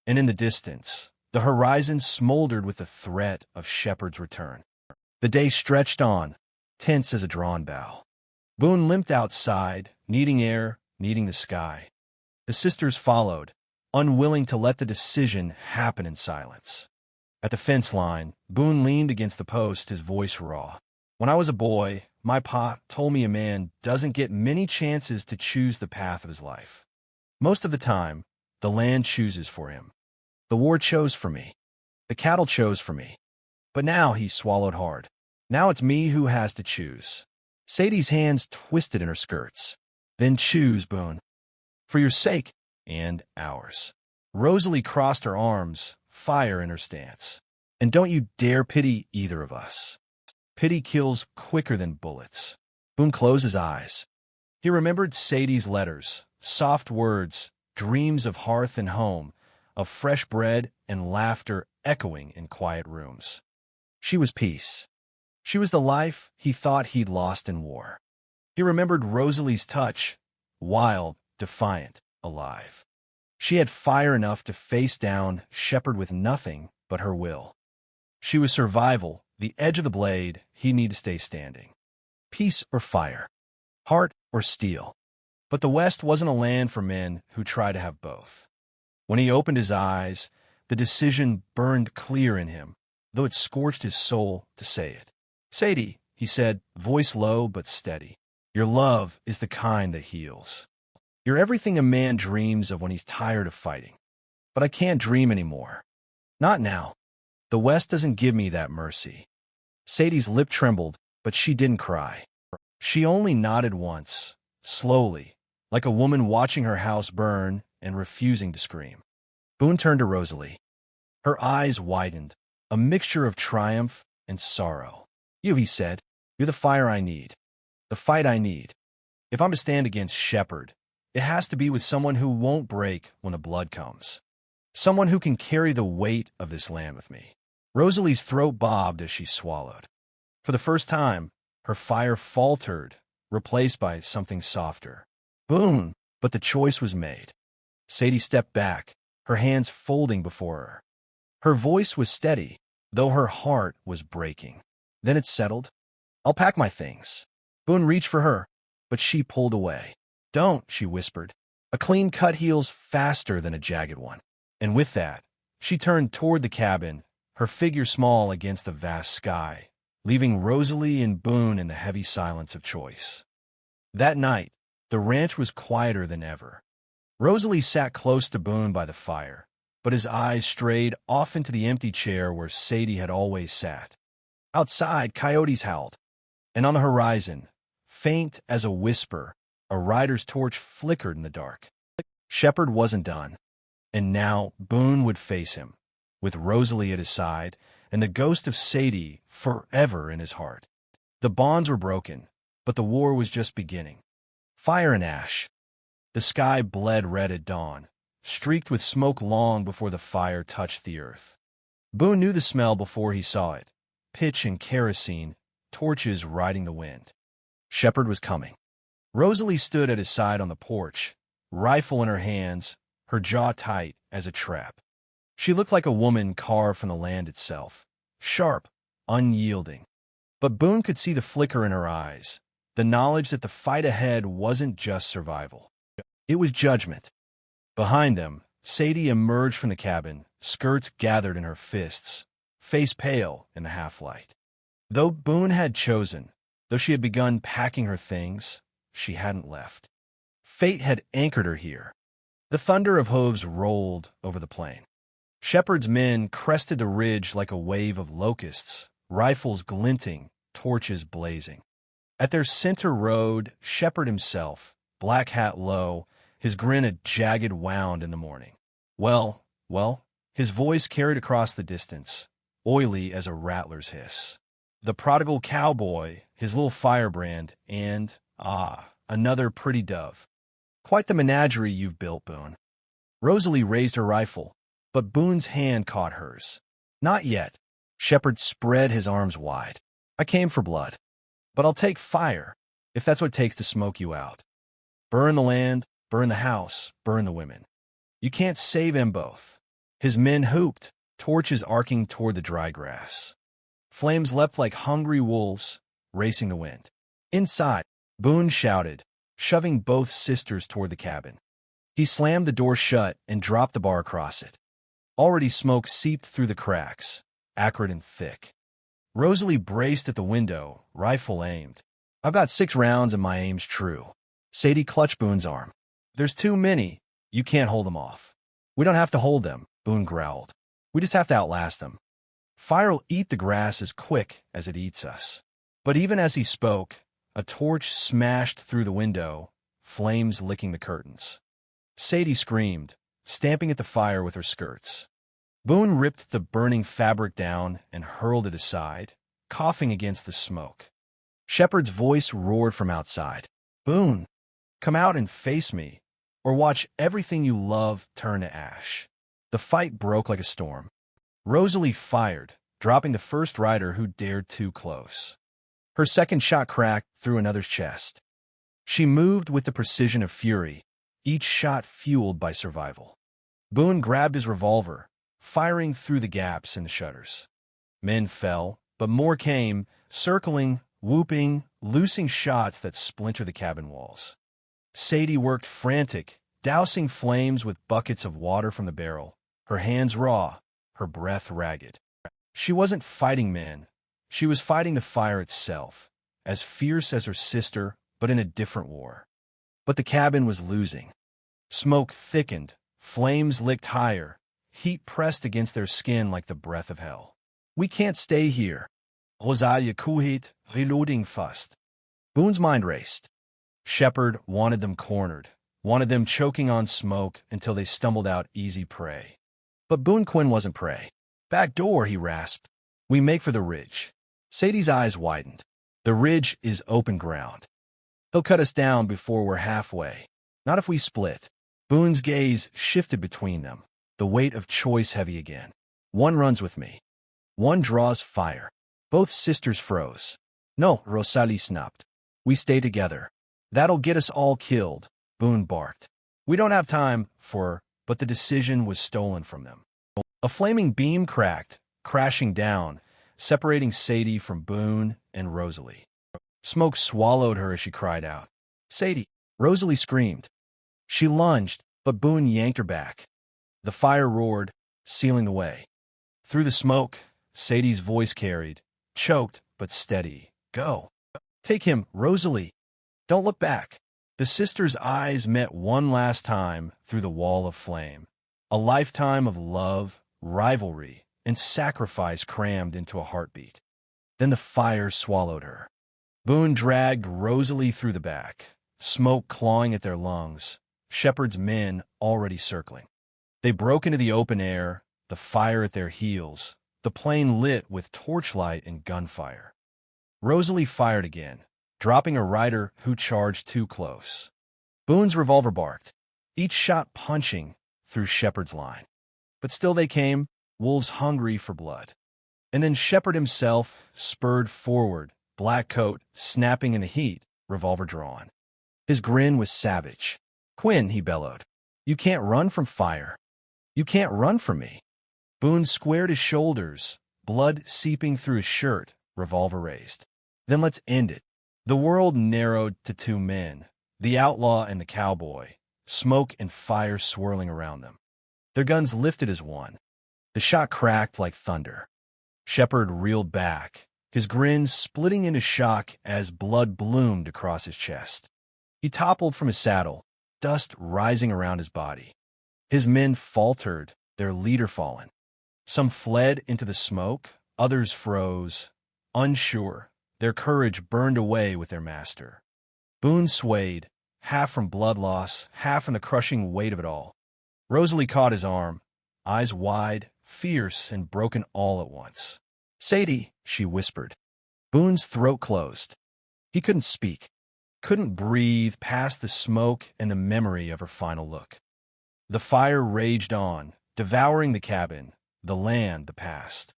And in the distance, the horizon smoldered with the threat of Shepard's return. The day stretched on, tense as a drawn bow. Boone limped outside, needing air, needing the sky. The sisters followed, unwilling to let the decision happen in silence. At the fence line, Boone leaned against the post, his voice raw. When I was a boy, my pa told me a man doesn't get many chances to choose the path of his life. Most of the time, the land chooses for him. The war chose for me. The cattle chose for me. But now he swallowed hard. Now it's me who has to choose. Sadie's hands twisted in her skirts. Then choose, Boone. For your sake, and ours. Rosalie crossed her arms, fire in her stance. And don't you dare pity either of us. Pity kills quicker than bullets. Boone closed his eyes. He remembered Sadie's letters, soft words, dreams of hearth and home, of fresh bread and laughter echoing in quiet rooms. She was peace. She was the life he thought he'd lost in war. He remembered Rosalie's touch, wild, defiant, alive. She had fire enough to face down Shepard with nothing but her will. She was survival, the edge of the blade he needed to stay standing. Peace or fire, heart or steel. But the West wasn't a land for men who try to have both. When he opened his eyes, the decision burned clear in him, though it scorched his soul to say it. Sadie, he said, voice low but steady, your love is the kind that heals. You're everything a man dreams of when he's tired of fighting. But I can't dream anymore. Not now. The West doesn't give me that mercy. Sadie's lip trembled, but she didn't cry. She only nodded once, slowly, like a woman watching her house burn and refusing to scream. Boone turned to Rosalie. Her eyes widened, a mixture of triumph and sorrow. You, he said, you're the fire I need, the fight I need. If I'm to stand against Shepard, it has to be with someone who won't break when the blood comes. Someone who can carry the weight of this land with me. Rosalie's throat bobbed as she swallowed. For the first time, her fire faltered, replaced by something softer. Boone, but the choice was made. Sadie stepped back, her hands folding before her. Her voice was steady, though her heart was breaking. Then it settled. I'll pack my things. Boone reached for her, but she pulled away. Don't, she whispered. A clean cut heals faster than a jagged one. And with that, she turned toward the cabin, her figure small against the vast sky, leaving Rosalie and Boone in the heavy silence of choice. That night, the ranch was quieter than ever. Rosalie sat close to Boone by the fire, but his eyes strayed off into the empty chair where Sadie had always sat. Outside, coyotes howled, and on the horizon, faint as a whisper, a rider's torch flickered in the dark. Shepard wasn't done, and now Boone would face him, with Rosalie at his side and the ghost of Sadie forever in his heart. The bonds were broken, but the war was just beginning. Fire and ash. The sky bled red at dawn, streaked with smoke long before the fire touched the earth. Boone knew the smell before he saw it. pitch and kerosene, torches riding the wind. Shepard was coming. Rosalie stood at his side on the porch, rifle in her hands, her jaw tight as a trap. She looked like a woman carved from the land itself, sharp, unyielding. But Boone could see the flicker in her eyes, the knowledge that the fight ahead wasn't just survival. It was judgment. Behind them, Sadie emerged from the cabin, skirts gathered in her fists, face pale in the half-light. Though Boone had chosen, though she had begun packing her things, she hadn't left. Fate had anchored her here. The thunder of hooves rolled over the plain. Shepard's men crested the ridge like a wave of locusts, rifles glinting, torches blazing. At their center rode Shepard himself, black hat low, his grin a jagged wound in the morning. Well, his voice carried across the distance, oily as a rattler's hiss. The prodigal cowboy, his little firebrand, and, another pretty dove. Quite the menagerie you've built, Boone. Rosalie raised her rifle, but Boone's hand caught hers. Not yet. Shepard spread his arms wide. I came for blood. But I'll take fire, if that's what it takes to smoke you out. Burn the land, burn the house, burn the women. You can't save them both. His men hooped, torches arcing toward the dry grass. Flames leapt like hungry wolves, racing the wind. Inside, Boone shouted, shoving both sisters toward the cabin. He slammed the door shut and dropped the bar across it. Already smoke seeped through the cracks, acrid and thick. Rosalie braced at the window, rifle aimed. I've got 6 rounds and my aim's true. Sadie clutched Boone's arm. There's too many. You can't hold them off. We don't have to hold them, Boone growled. We just have to outlast them. Fire'll eat the grass as quick as it eats us. But even as he spoke, a torch smashed through the window, flames licking the curtains. Sadie screamed, stamping at the fire with her skirts. Boone ripped the burning fabric down and hurled it aside, coughing against the smoke. Shepard's voice roared from outside. Boone, come out and face me, or watch everything you love turn to ash. The fight broke like a storm. Rosalie fired, dropping the first rider who dared too close. Her second shot cracked through another's chest. She moved with the precision of fury, each shot fueled by survival. Boone grabbed his revolver, firing through the gaps in the shutters. Men fell, but more came, circling, whooping, loosing shots that splintered the cabin walls. Sadie worked frantic, dousing flames with buckets of water from the barrel, her hands raw, her breath ragged. She wasn't fighting men. She was fighting the fire itself, as fierce as her sister, but in a different war. But the cabin was losing. Smoke thickened, flames licked higher, heat pressed against their skin like the breath of hell. We can't stay here. Rosalie kuhit, reloading fast. Boone's mind raced. Shepard wanted them cornered, wanted them choking on smoke until they stumbled out easy prey. But Boone Quinn wasn't prey. Back door, he rasped. We make for the ridge. Sadie's eyes widened. The ridge is open ground. They'll cut us down before we're halfway. Not if we split. Boone's gaze shifted between them, the weight of choice heavy again. One runs with me. One draws fire. Both sisters froze. No, Rosalie snapped. We stay together. That'll get us all killed, Boone barked. We don't have time for, but the decision was stolen from them. A flaming beam cracked, crashing down, separating Sadie from Boone and Rosalie. Smoke swallowed her as she cried out. Sadie! Rosalie screamed. She lunged, but Boone yanked her back. The fire roared, sealing the way. Through the smoke, Sadie's voice carried, choked but steady. Go. Take him, Rosalie. Don't look back. The sisters' eyes met one last time through the wall of flame. A lifetime of love, rivalry, and sacrifice crammed into a heartbeat. Then the fire swallowed her. Boone dragged Rosalie through the back, smoke clawing at their lungs, Shepard's men already circling. They broke into the open air, the fire at their heels, the plain lit with torchlight and gunfire. Rosalie fired again, dropping a rider who charged too close. Boone's revolver barked, each shot punching through Shepard's line. But still they came, wolves hungry for blood. And then Shepard himself spurred forward, black coat snapping in the heat, revolver drawn. His grin was savage. "Quinn," he bellowed, "you can't run from fire. You can't run from me." Boone squared his shoulders, blood seeping through his shirt, revolver raised. "Then let's end it." The world narrowed to two men, the outlaw and the cowboy, smoke and fire swirling around them. Their guns lifted as one. The shot cracked like thunder. Shepard reeled back, his grin splitting into shock as blood bloomed across his chest. He toppled from his saddle, dust rising around his body. His men faltered, their leader fallen. Some fled into the smoke, others froze, unsure, their courage burned away with their master. Boone swayed, half from blood loss, half from the crushing weight of it all. Rosalie caught his arm, eyes wide, fierce, and broken all at once. "Sadie," she whispered. Boone's throat closed. He couldn't speak, couldn't breathe past the smoke and the memory of her final look. The fire raged on, devouring the cabin, the land, the past.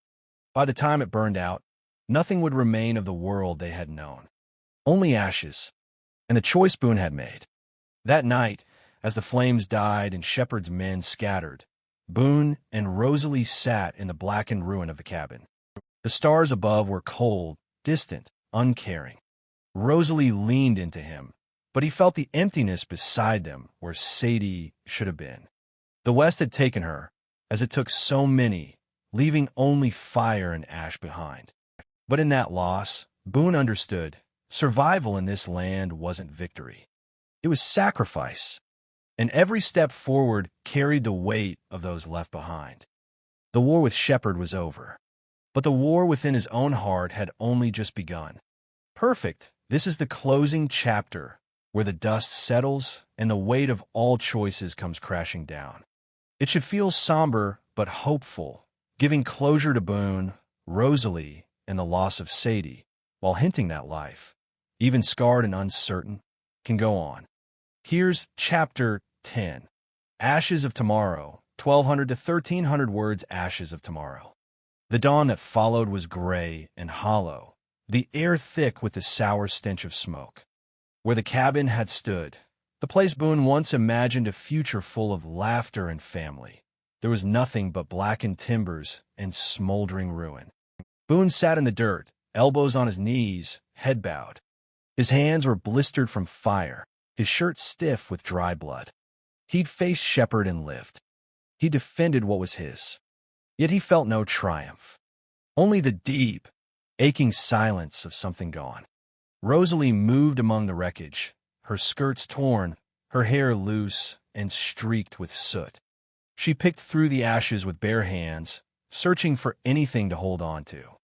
By the time it burned out, nothing would remain of the world they had known. Only ashes, and the choice Boone had made. That night, as the flames died and Shepard's men scattered, Boone and Rosalie sat in the blackened ruin of the cabin. The stars above were cold, distant, uncaring. Rosalie leaned into him, but he felt the emptiness beside them where Sadie should have been. The West had taken her, as it took so many, leaving only fire and ash behind. But in that loss, Boone understood, survival in this land wasn't victory. It was sacrifice, and every step forward carried the weight of those left behind. The war with Shepard was over, but the war within his own heart had only just begun. Perfect, this is the closing chapter, where the dust settles and the weight of all choices comes crashing down. It should feel somber but hopeful, giving closure to Boone, Rosalie, and the loss of Sadie, while hinting that life, even scarred and uncertain, can go on. Here's Chapter 10. Ashes of Tomorrow, 1,200 to 1,300 words. Ashes of Tomorrow. The dawn that followed was gray and hollow, the air thick with the sour stench of smoke. Where the cabin had stood, the place Boone once imagined a future full of laughter and family, there was nothing but blackened timbers and smoldering ruin. Boone sat in the dirt, elbows on his knees, head bowed. His hands were blistered from fire, his shirt stiff with dry blood. He'd faced Shepard and lived. He defended what was his. Yet he felt no triumph, only the deep, aching silence of something gone. Rosalie moved among the wreckage, her skirts torn, her hair loose and streaked with soot. She picked through the ashes with bare hands, searching for anything to hold on to.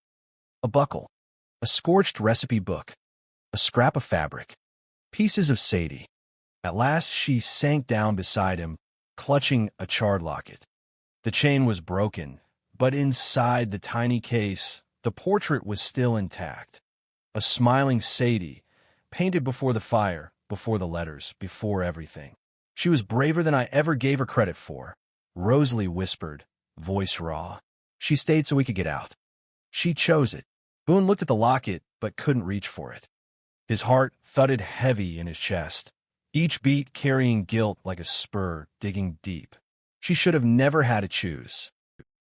A buckle, a scorched recipe book, a scrap of fabric, pieces of Sadie. At last she sank down beside him, clutching a charred locket. The chain was broken, but inside the tiny case, the portrait was still intact. A smiling Sadie, painted before the fire, before the letters, before everything. She was braver than I ever gave her credit for, Rosalie whispered, voice raw. She stayed so we could get out. She chose it. Boone looked at the locket, but couldn't reach for it. His heart thudded heavy in his chest, each beat carrying guilt like a spur digging deep. She should have never had to choose.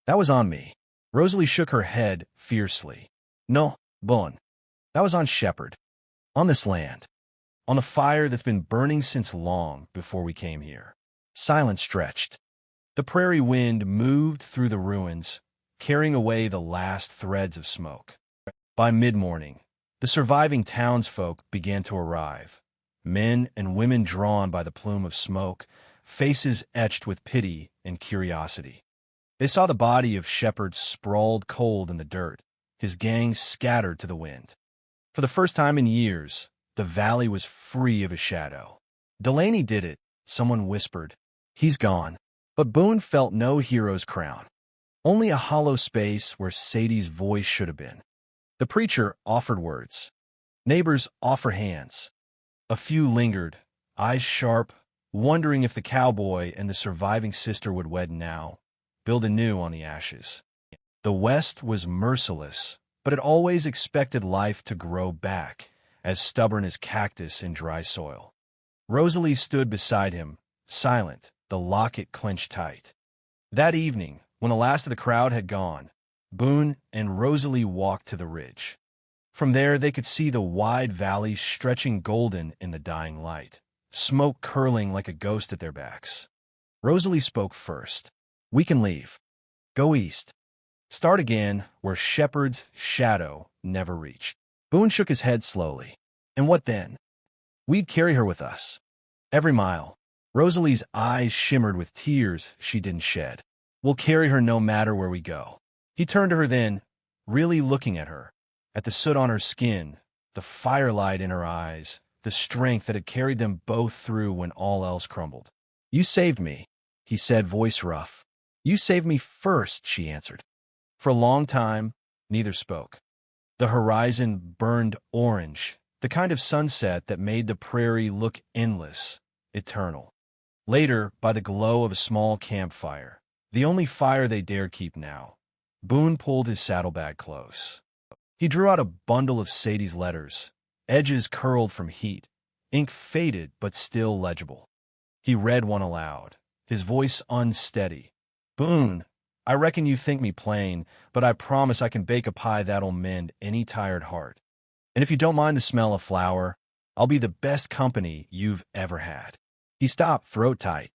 That was on me. Rosalie shook her head fiercely. No, Boone. That was on Shepard. On this land. On the fire that's been burning since long before we came here. Silence stretched. The prairie wind moved through the ruins, carrying away the last threads of smoke. By mid-morning, the surviving townsfolk began to arrive, men and women drawn by the plume of smoke, faces etched with pity and curiosity. They saw the body of Shepard sprawled cold in the dirt, his gang scattered to the wind. For the first time in years, the valley was free of a shadow. Delaney did it, someone whispered. He's gone. But Boone felt no hero's crown, only a hollow space where Sadie's voice should have been. The preacher offered words. Neighbors offered hands. A few lingered, eyes sharp, wondering if the cowboy and the surviving sister would wed now, build anew on the ashes. The West was merciless, but it always expected life to grow back, as stubborn as cactus in dry soil. Rosalie stood beside him, silent, the locket clenched tight. That evening, when the last of the crowd had gone, Boone and Rosalie walked to the ridge. From there they could see the wide valley stretching golden in the dying light, smoke curling like a ghost at their backs. Rosalie spoke first. "We can leave. Go east. Start again where Shepard's shadow never reached." Boone shook his head slowly. "And what then?" "We'd carry her with us. Every mile." Rosalie's eyes shimmered with tears she didn't shed. "We'll carry her no matter where we go." He turned to her then, really looking at her, at the soot on her skin, the firelight in her eyes, the strength that had carried them both through when all else crumbled. "You saved me," he said, voice rough. "You saved me first," she answered. For a long time, neither spoke. The horizon burned orange, the kind of sunset that made the prairie look endless, eternal. Later, by the glow of a small campfire, the only fire they dared keep now, Boone pulled his saddlebag close. He drew out a bundle of Sadie's letters, edges curled from heat, ink faded but still legible. He read one aloud, his voice unsteady. "Boone, I reckon you think me plain, but I promise I can bake a pie that'll mend any tired heart. And if you don't mind the smell of flour, I'll be the best company you've ever had." He stopped, throat tight.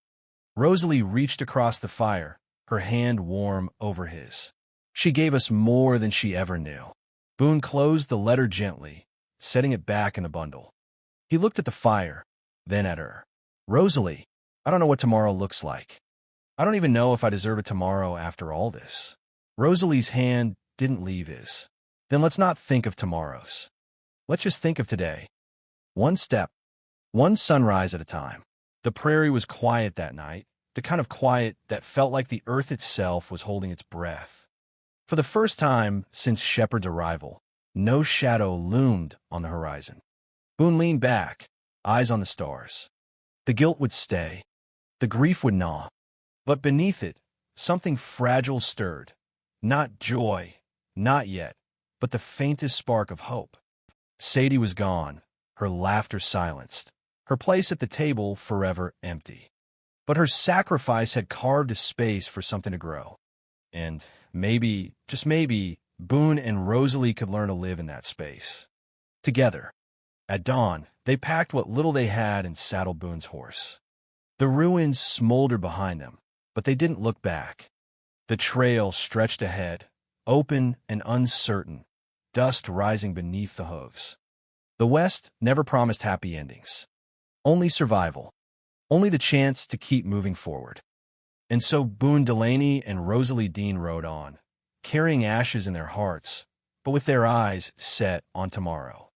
Rosalie reached across the fire, her hand warm over his. "She gave us more than she ever knew." Boone closed the letter gently, setting it back in the bundle. He looked at the fire, then at her. "Rosalie, I don't know what tomorrow looks like. I don't even know if I deserve a tomorrow after all this." Rosalie's hand didn't leave his. "Then let's not think of tomorrows. Let's just think of today. One step, one sunrise at a time." The prairie was quiet that night, the kind of quiet that felt like the earth itself was holding its breath. For the first time since Shepard's arrival, no shadow loomed on the horizon. Boone leaned back, eyes on the stars. The guilt would stay, the grief would gnaw, but beneath it, something fragile stirred. Not joy, not yet, but the faintest spark of hope. Sadie was gone, her laughter silenced, her place at the table forever empty. But her sacrifice had carved a space for something to grow. And maybe, just maybe, Boone and Rosalie could learn to live in that space. Together. At dawn, they packed what little they had and saddled Boone's horse. The ruins smoldered behind them, but they didn't look back. The trail stretched ahead, open and uncertain, dust rising beneath the hooves. The West never promised happy endings. Only survival. Only the chance to keep moving forward. And so Boon Delaney and Rosalie Dean rode on, carrying ashes in their hearts, but with their eyes set on tomorrow.